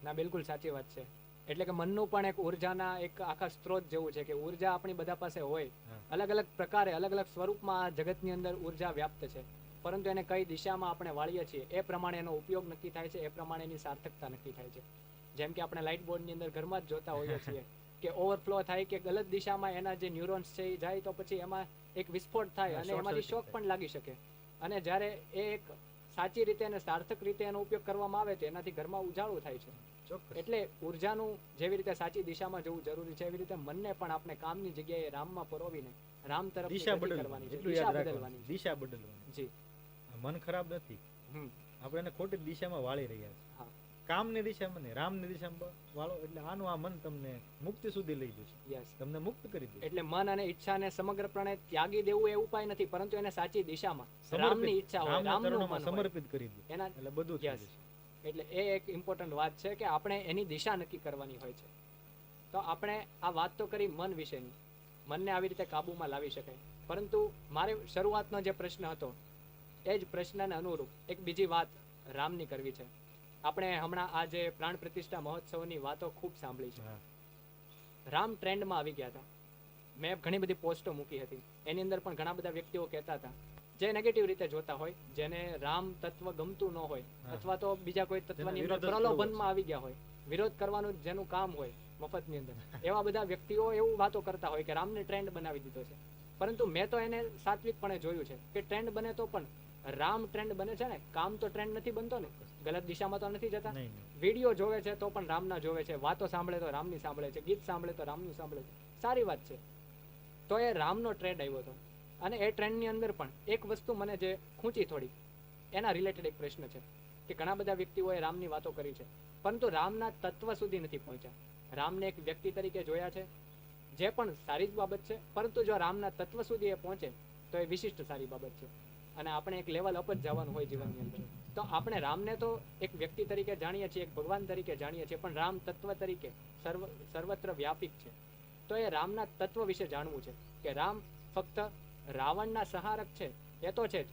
ના, બિલકુલ સાચી વાત છે. એટલે કે મનનું પણ એક ઉર્જાના એક આખા સ્ત્રોત જેવું છે કે ઉર્જા આપણી બધા પાસે હોય. અલગ અલગ પ્રકારે, અલગ અલગ સ્વરૂપમાં આ જગતની અંદર ઉર્જા વ્યાપ્ત છે. પરંતુ એને કઈ દિશામાં આપણે વાળીએ છીએ એ પ્રમાણે એનો ઉપયોગ નક્કી થાય છે, એ પ્રમાણે એની સાર્થકતા નક્કી થાય છે. જેમ કે આપણે લાઇટ બોર્ડની અંદર ઘરમાં જ જોતા હોઈએ છીએ કે ઓવરફ્લો થાય કે ગલત દિશામાં એના જે ન્યુરોન્સ છે એ જાય તો પછી એમાં એક વિસ્ફોટ થાય અને એમાંથી શોક પણ લાગી શકે. અને જ્યારે એ એક સાચી રીતે અને સાર્થક રીતે એનો ઉપયોગ કરવામાં આવે તો એનાથી ઘરમાં ઉજાળું થાય છે. એટલે ઉર્જાનું જેવી રીતે સાચી દિશામાં જવું જરૂરી છે, એવી રીતે મનને પણ આપણે કામની જગ્યાએ રામમાં પરોવીને રામ તરફ દિશા બદલવાની છે. દિશા બદલવાની. જી, મન ખરાબ નથી, આપણે એને ખોટી દિશામાં વાળી રહ્યા છીએ. કામની દિશામાં નહીં, રામની દિશામાં વાળો એટલે આનું આ મન તમને મુક્તિ સુધી લઈ જશે. તમને મુક્ત કરી દે. એટલે મન અને ઈચ્છાને સમગ્રપણે ત્યાગી દેવું એ ઉપાય નથી, પરંતુ એને સાચી દિશામાં રામની ઈચ્છા હોય, રામનું મન સમર્પિત કરી દે એના એટલે બધું થઈ જશે. એટલે એ એક ઇમ્પોર્ટન્ટ વાત છે કે આપણે એની દિશા નક્કી કરવાની હોય છે. તો આપણે આ વાત તો કરી મન વિશેની, મનને આવી રીતે કાબુમાં લાવી શકાય. પરંતુ મારે શરૂઆતનો જે પ્રશ્ન હતો એ જ પ્રશ્નને અનુરૂપ એક બીજી વાત રામની કરવી છે. આપણે હમણાં આ જે પ્રાણ પ્રતિષ્ઠા મહોત્સવની વાતો ખૂબ સાંભળી છે. રામ ટ્રેન્ડમાં આવી ગયા હતા. મેં ઘણી બધી પોસ્ટો મૂકી હતી, એની અંદર પણ ઘણા બધા વ્યક્તિઓ કહેતા હતા જે નેગેટિવ રીતે જોતા હોય, જેને રામ તત્વ ગમતું ન હોય અથવા તો બીજા કોઈ તત્વની અંદર પ્રલોભનમાં આવી ગયા હોય, વિરોધ કરવાનું જેનું કામ હોય મફતની અંદર, એવા બધા વ્યક્તિઓ એવું વાતો કરતા હોય કે રામને ટ્રેન્ડ બનાવી દીધો છે. પરંતુ મેં તો એને સાત્વિકપણે જોયું છે કે ટ્રેન્ડ બને તો પણ રામ ટ્રેન્ડ બને છે ને, કામ તો ટ્રેન્ડ નથી બનતો ને, ગલત દિશામાં તો નથી જતા. વિડીયો જોવે છે તો પણ રામના જોવે છે, વાતો સાંભળે તો રામની સાંભળે છે, ગીત સાંભળે તો રામનું સાંભળે છે. સારી વાત છે. તો એ રામનો ટ્રેન્ડ આવ્યો હતો અને એ ટ્રેન્ડની અંદર પણ એક વસ્તુ મને જે ખૂંચી થોડી, એના રિલેટેડ એક પ્રશ્ન છે કે ઘણા બધા વ્યક્તિઓએ રામની વાતો કરી છે પરંતુ રામના તત્વ સુધી નથી પહોંચ્યા. રામને એક વ્યક્તિ તરીકે જોયા છે, જે પણ સારી જ બાબત છે, પરંતુ જો રામના તત્વ સુધી એ પહોંચે તો એ વિશિષ્ટ સારી બાબત છે. અને આપણે એક લેવલ અપ જ જવાનું હોય જીવનની અંદર. તો આપણે રામને તો એક વ્યક્તિ તરીકે જાણીએ છીએ, એક ભગવાન તરીકે જાણીએ છીએ, પણ રામ તત્વ તરીકે સર્વત્ર વ્યાપિક છે. તો એ રામના તત્વ વિશે જાણવું છે કે રામ ફક્ત રાવણના સહારક છે એ તો છે જ,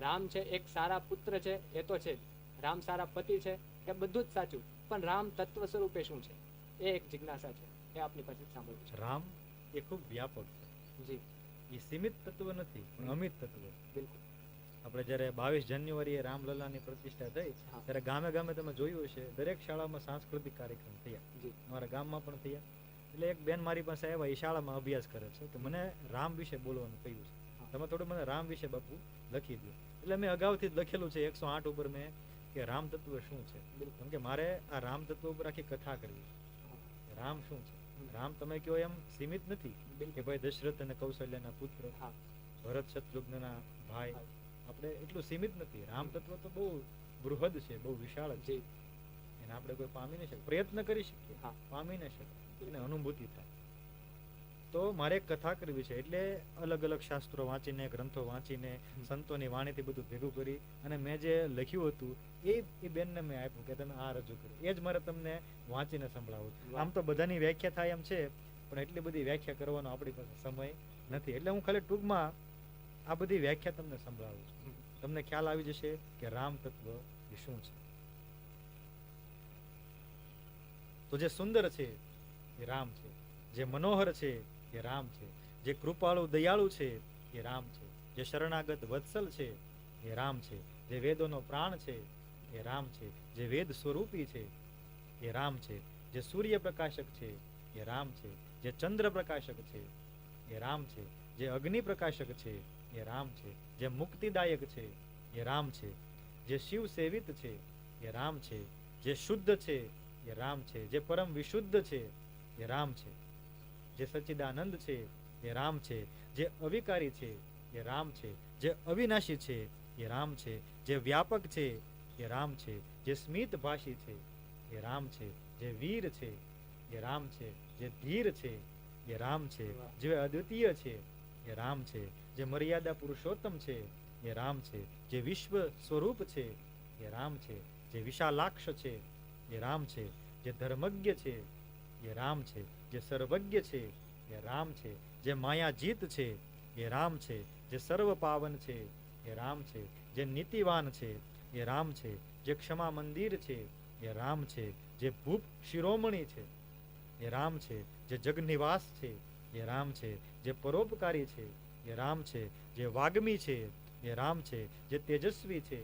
રામ છે એક સારા પુત્ર છે એ તો છે જ, રામ સારા પતિ છે એ બધું જ સાચું, પણ રામ તત્વ સ્વરૂપે શું છે એ એક જિજ્ઞાસા છે. એ આપની પાસે સાંભળવું છે. રામ એ ખૂબ વ્યાપક છે. જી, એ સીમિત તત્વ નથી, પણ અમિત તત્વ. બિલકુલ. આપણે જ્યારે 22 જાન્યુઆરીએ રામલલ્લાની પ્રતિષ્ઠા થઈ ત્યારે ગામે ગામે તમે જોયું હશે, દરેક શાળામાં સાંસ્કૃતિક કાર્યક્રમ થયા. અમારા ગામમાં પણ થયા એટલે એક બેન મારી પાસે આવ્યા, એ શાળામાં અભ્યાસ કરે છે, કે મને રામ વિશે બોલવાનું કહ્યું છે, તમે થોડું મને રામ વિશે બાપુ લખી દો. એટલે મેં અગાઉથી જ લખેલું છે 108 ઉપર મેં, કે રામ તત્વ શું છે. કેમ કે મારે આ રામ તત્વ ઉપર આખી કથા કરવી છે. રામ શું છે? રામ તમે કહો એમ સીમિત નથી કે ભાઈ દશરથ અને કૌશલ્યના પુત્ર, ભરત શત્રુઘ્નના ભાઈ, આપણે એટલું સીમિત નથી. રામ તત્વ તો બહુ બૃહદ છે, બહુ વિશાળ છે. એને આપણે કોઈ પામી નહીં શકીએ, પ્રયત્ન કરી શકીએ, પામી ન શકીએ, એને અનુભૂતિ થાય. તો મારે એક કથા કરવી છે, એટલે અલગ અલગ શાસ્ત્રો વાંચીને, ગ્રંથો વાંચીને, સંતોની વાણીથી બધું ભેગું કરી અને મેં જે લખ્યું હતું એ બેનને મેં આપ્યું કે તમે આ રજૂ કરો. એ જ મારે તમને વાંચીને સંભળાવું. આમ તો બધાની વ્યાખ્યા થાય એમ છે, પણ એટલી બધી વ્યાખ્યા કરવાનો આપણી પાસે સમય નથી. એટલે હું ખાલી ટૂંકમાં આ બધી વ્યાખ્યા તમને સંભળાવું છું. તમને ખ્યાલ આવી જશે કે રામ તત્વ એ શું છે. તો જે સુંદર છે એ રામ છે, જે મનોહર છે એ રામ છે, જે કૃપાળુ દયાળુ છે એ રામ છે, જે શરણાગત વત્સલ છે એ રામ છે, જે વેદોનો પ્રાણ છે એ રામ છે, જે વેદ સ્વરૂપી છે એ રામ છે, જે સૂર્ય પ્રકાશક છે એ રામ છે, જે ચંદ્ર પ્રકાશક છે એ રામ છે, જે અગ્નિ પ્રકાશક છે એ રામ છે, જે મુક્તિદાયક છે એ રામ છે, જે શિવ સેવિત છે એ રામ છે, જે શુદ્ધ છે એ રામ છે, જે પરમ વિશુદ્ધ છે એ રામ છે, જે સચ્ચિદાનંદ છે એ રામ છે, જે અવિકારી છે એ રામ છે, જે અવિનાશી છે એ રામ છે, જે વ્યાપક છે એ રામ છે, જે સ્મિત ભાષી છે એ રામ છે, જે વીર છે એ રામ છે, જે ધીર છે એ રામ છે, જે અદ્વિતીય છે એ રામ છે, જે મર્યાદા પુરુષોત્તમ છે એ રામ છે, જે વિશ્વ સ્વરૂપ છે એ રામ છે, જે વિશાલાક્ષ છે એ રામ છે, જે ધર્મજ્ઞ છે એ રામ છે, જે સર્વજ્ઞ છે એ રામ છે, જે માયાજીત છે એ રામ છે, જે સર્વ પાવન છે એ રામ છે, જે નીતિવાન છે એ રામ છે, જે ક્ષમા મંદિર છે એ રામ છે, જે ભૂપ શિરોમણી છે એ રામ છે, જે જગનિવાસ છે એ રામ છે, જે પરોપકારી છે એ રામ છે, જે વાગ્મી છે એ રામ છે, જે તેજસ્વી છે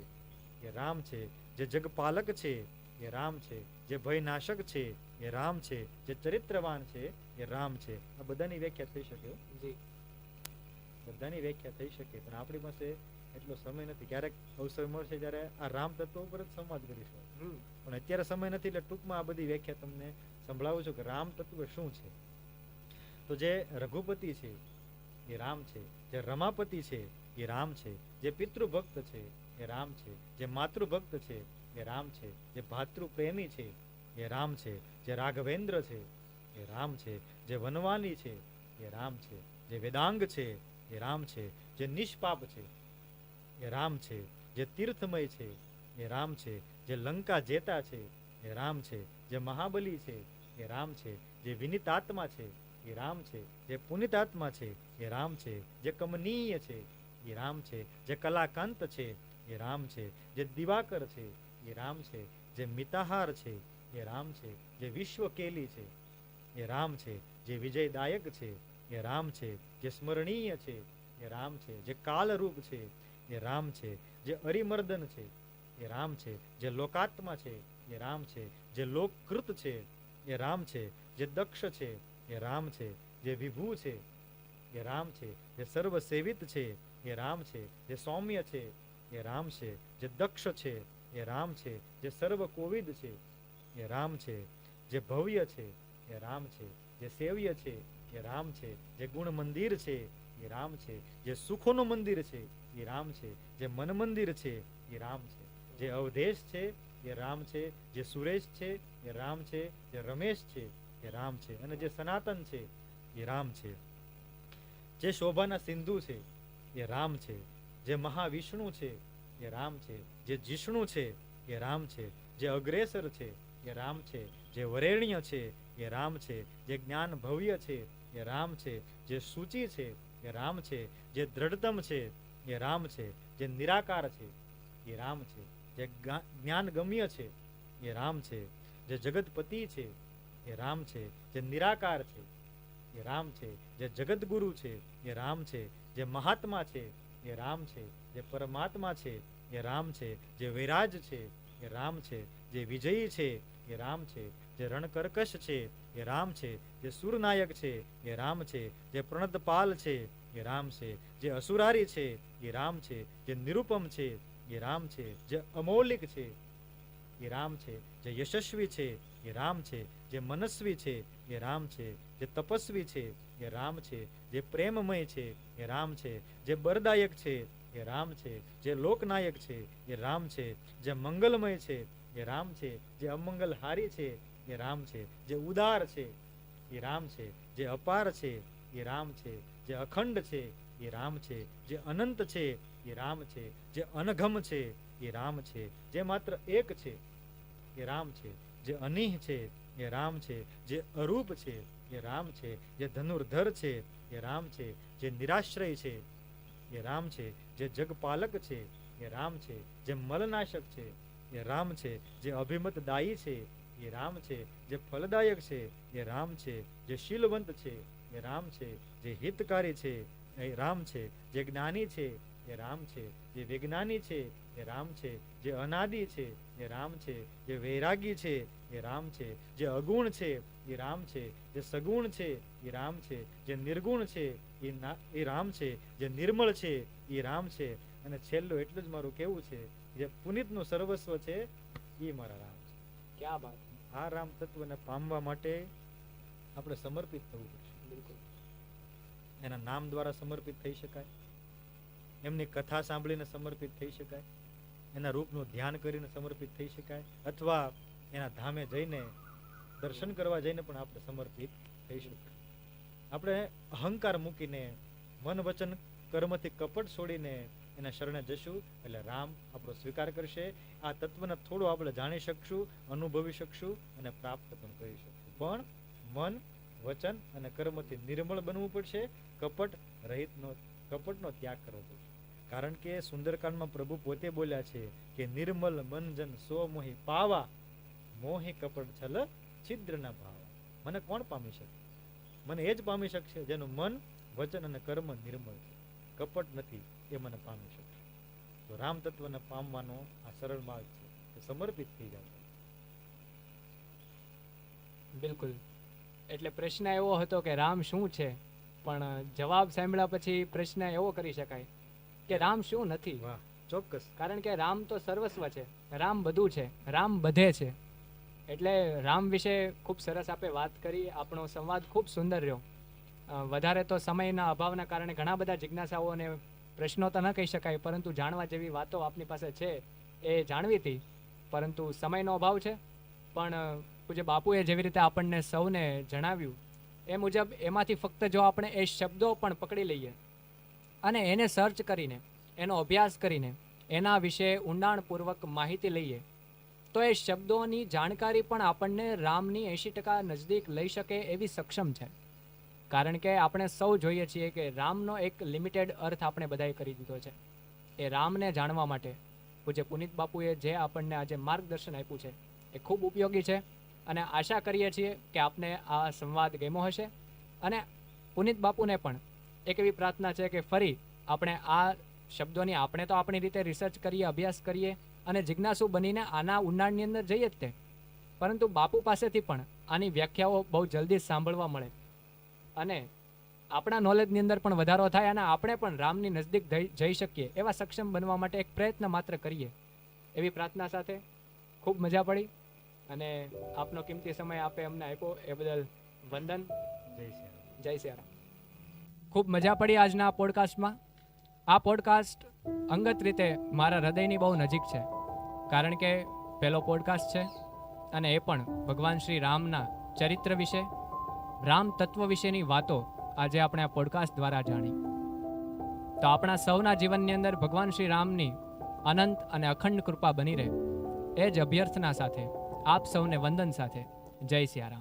એ રામ છે, જે જગપાલક છે એ રામ છે, જે ભયનાશક છે એ રામ છે, જે ચરિત્રવાન છે એ રામ છે. આ બધાની વ્યાખ્યા થઈ શકે, બધાની વ્યાખ્યા થઈ શકે, પણ આપણી પાસે એટલો સમય નથી. ક્યારેક અવસર મળશે ત્યારે આ રામ તત્વ ઉપર જ સંવાદ કરીશું, પણ અત્યારે સમય નથી, એટલે ટૂંકમાં આ બધી વ્યાખ્યા તમને સંભળાવું છું કે રામ તત્વ શું છે. તો જે રઘુપતિ છે એ રામ છે, જે રમાપતિ છે એ રામ છે, જે પિતૃભક્ત છે એ રામ છે, જે માતૃભક્ત છે એ રામ છે, જે ભાતૃપ્રેમી છે એ રામ છે, જે રાઘવેન્દ્ર છે એ રામ છે, જે વનવાલી છે એ રામ છે, જે વેદાંગ છે એ રામ છે, જે નિષ્પાપ છે એ રામ છે, જે તીર્થમય છે એ રામ છે, જે લંકા જેતા છે એ રામ છે, જે મહાબલી છે એ રામ છે, જે વિનિતાત્મા છે એ રામ છે, જે પુનિતાત્મા છે એ રામ છે, જે કમનીય છે એ રામ છે, જે કલાકાંત છે એ રામ છે, જે દિવાકર છે એ રામ છે, જે મિતાહાર છે એ રામ છે, જે વિશ્વકેલી છે એ રામ છે, જે વિજયદાયક છે એ રામ છે, જે સ્મરણીય છે એ રામ છે, જે કાલરૂપ છે એ રામ છે, જે અરિમર્દન છે એ રામ છે, જે લોકાત્મા છે એ રામ છે, જે લોકકૃત છે એ રામ છે, જે દક્ષ છે એ રામ છે, જે વિભુ છે એ રામ છે, જે સર્વસેવિત છે એ રામ છે, જે સૌમ્ય છે એ રામ છે, જે દક્ષ છે એ રામ છે, જે સર્વ કોવિદ છે એ રામ છે, જે ભવ્ય છે એ રામ છે, જે સેવ્ય છે એ રામ છે, જે ગુણ મંદિર છે એ રામ છે, જે સુખોનું મંદિર છે એ રામ છે, જે મન મંદિર છે એ રામ છે, જે અવધેશ છે એ રામ છે, જે સુરેશ છે એ રામ છે, જે રમેશ છે એ રામ છે, અને જે સનાતન છે એ રામ છે, જે શોભાના સિંધુ છે એ રામ છે, જે મહાવિષ્ણુ છે એ રામ છે, જે જિષ્ણુ છે એ રામ છે, જે અગ્રેસર છે એ રામ છે, જે વરેણ્ય છે એ રામ છે, જે જ્ઞાન ભવ્ય છે એ રામ છે, જે સૂચિ છે એ રામ છે, જે દ્રઢતમ છે એ રામ છે, જે નિરાકાર છે એ રામ છે, જે જ્ઞાન ગમ્ય છે એ રામ છે, જે જગતપતિ છે એ રામ છે, જે નિરાકાર છે એ રામ છે, જે જગતગુરુ છે એ રામ છે, જે મહાત્મા છે એ રામ છે, જે પરમાત્મા છે એ રામ છે, જે વિરાજ છે એ રામ છે, જે વિજયી છે એ રામ છે, જે રણકર્કશ છે એ રામ છે, જે સુરનાયક છે એ રામ છે, જે પ્રણતપાલ છે એ રામ છે, જે અસુરારી છે એ રામ છે, જે નિરુપમ છે એ રામ છે, જે અમૌલિક છે એ રામ છે, જે યશસ્વી છે એ રામ છે, જે મનસ્વી છે એ રામ છે, જે તપસ્વી છે એ રામ છે, જે પ્રેમમય છે એ રામ છે, જે બરદાયક છે એ રામ છે, જે લોકનાયક છે એ રામ છે, જે મંગલમય છે એ રામ છે, જે અમંગલહારી છે એ રામ છે, જે ઉદાર છે એ રામ છે, જે અપાર છે એ રામ છે, જે અખંડ છે એ રામ છે, જે અનંત છે એ રામ છે, જે અનઘમ છે એ રામ છે, જે માત્ર એક છે એ રામ છે, જે અનિહ છે એ રામ છે, જે અરૂપ છે એ રામ છે, જે ધનુર્ધર છે એ રામ છે, જે નિરાશ્રય છે એ રામ છે, જે જગપાલક છે એ રામ છે, જે મલનાશક છે એ રામ છે, જે અભિમતદાયી છે એ રામ છે, જે ફલદાયક છે એ રામ છે, જે શીલવંત છે એ રામ છે, જે હિતકારી છે એ રામ છે, જે જ્ઞાની છે એ રામ છે, જે વિજ્ઞાની છે એ રામ છે, જે અનાદિ છે એ રામ છે, જે વૈરાગી છે એ રામ છે, જે અગુણ છે એ રામ છે, જે સગુણ છે એ રામ છે, જે નિર્ગુણ છે એ રામ છે, જે નિર્મળ છે એ રામ છે, અને છેલ્લું એટલું જ મારું કેવું છે, જે પુનિતનું સર્વસ્વ છે એ મારા રામ છે. ક્યાં બાત. આ રામ તત્વને પામવા માટે આપણે સમર્પિત થવું પડશે. બિલકુલ. એના નામ દ્વારા સમર્પિત થઈ શકાય, એમની કથા સાંભળીને સમર્પિત થઈ શકાય, એના રૂપનું ધ્યાન કરીને સમર્પિત થઈ શકાય, અથવા એના ધામે જઈને દર્શન કરવા જઈને પણ આપણે સમર્પિત થઈ શકાય. આપણે અહંકાર મૂકીને મન વચન કર્મથી કપટ છોડીને એના શરણે જશું એટલે રામ આપણો સ્વીકાર કરશે. આ તત્વને થોડું આપણે જાણી શકશું, અનુભવી શકશું અને પ્રાપ્ત પણ કરી શકશું. પણ મન વચન અને કર્મથી નિર્મળ બનવું પડશે, કપટનો ત્યાગ કરવો પડશે. કારણ કે સુંદરકાંડમાં પ્રભુ પોતે બોલ્યા છે કે નિર્મલ મનજન સો મોહી પાવા, મોહી કપટ છલ છિદ્ર ના ભાવા. મને કોણ પામી શકે? મને એ જ પામી શકશે જેનું મન વચન અને કર્મ નિર્મળ છે, કપટ નથી, એ મને પામી શકશે. તો રામ તત્વને પામવાનો આ સરળ માર્ગ છે કે સમર્પિત થઈ જાય. બિલકુલ. એટલે પ્રશ્ન એવો હતો કે રામ શું છે, પણ જવાબ સાંભળ્યા પછી પ્રશ્ન એવો કરી શકાય કે રામ શું નથી. વાહ, ચોક્કસ. કારણ કે રામ તો સર્વસ્વ છે, રામ બધું છે, રામ બધે છે. એટલે રામ વિશે ખૂબ સરસ આપે વાત કરી, આપણો સંવાદ ખૂબ સુંદર રહ્યો. વધારે તો સમયના અભાવના કારણે ઘણા બધા જિજ્ઞાસાઓ અને પ્રશ્નો તો ન કહી શકાય, પરંતુ જાણવા જેવી વાતો આપની પાસે છે એ જાણવી હતી, પરંતુ સમયનો અભાવ છે. પણ પૂજ્ય બાપુએ જેવી રીતે આપણને સૌને જણાવ્યું એ મુજબ એમાંથી ફક્ત જો આપણે એ શબ્દો પણ પકડી લઈએ અને એને સર્ચ કરીને, એનો અભ્યાસ કરીને, એના વિશે ઊંડાણપૂર્વક માહિતી લઈએ તો એ શબ્દોની જાણકારી પણ આપણને રામની 80% નજદીક લઈ શકે એવી સક્ષમ છે. કારણ કે આપણે સૌ જોઈએ છીએ કે રામનો એક લિમિટેડ અર્થ આપણે બધાએ કરી દીધો છે. એ રામને જાણવા માટે પૂજ્ય પુનિત બાપુએ જે આપણને આજે માર્ગદર્શન આપ્યું છે એ ખૂબ ઉપયોગી છે. અને આશા કરીએ છીએ કે આપને આ સંવાદ ગમ્યો હશે. અને પુનિત બાપુને પણ એક એવી પ્રાર્થના છે કે ફરી આપણે આ શબ્દોની આપણે તો આપણી રીતે રિસર્ચ કરીએ, અભ્યાસ કરીએ અને જિજ્ઞાસુ બનીને આના ઊંડાણની અંદર જઈએ જ તે, પરંતુ બાપુ પાસેથી પણ આની વ્યાખ્યાઓ બહુ જલ્દી સાંભળવા મળે અને આપણા નોલેજની અંદર પણ વધારો થાય અને આપણે પણ રામની નજદીક જઈ શકીએ એવા સક્ષમ બનવા માટે એક પ્રયત્ન માત્ર કરીએ એવી પ્રાર્થના સાથે ખૂબ મજા પડી. અને આપનો કિંમતી સમય આપે અમને આપ્યો એ બદલ વંદન. જય શ્રી રામ. ખૂબ મજા પડી આજના આ પોડકાસ્ટમાં. આ પોડકાસ્ટ અંગત રીતે મારા હૃદયની બહુ નજીક છે, કારણ કે પહેલો પોડકાસ્ટ છે અને એ પણ ભગવાન શ્રી રામના ચરિત્ર વિશે, રામ તત્વ વિશેની વાતો આજે આપણે આ પોડકાસ્ટ દ્વારા જાણી. તો આપણા સૌના જીવનની અંદર ભગવાન શ્રી રામની અનંત અને અખંડ કૃપા બની રહે એ જ અભ્યર્થના સાથે આપ સૌને વંદન સાથે જય સિયારામ.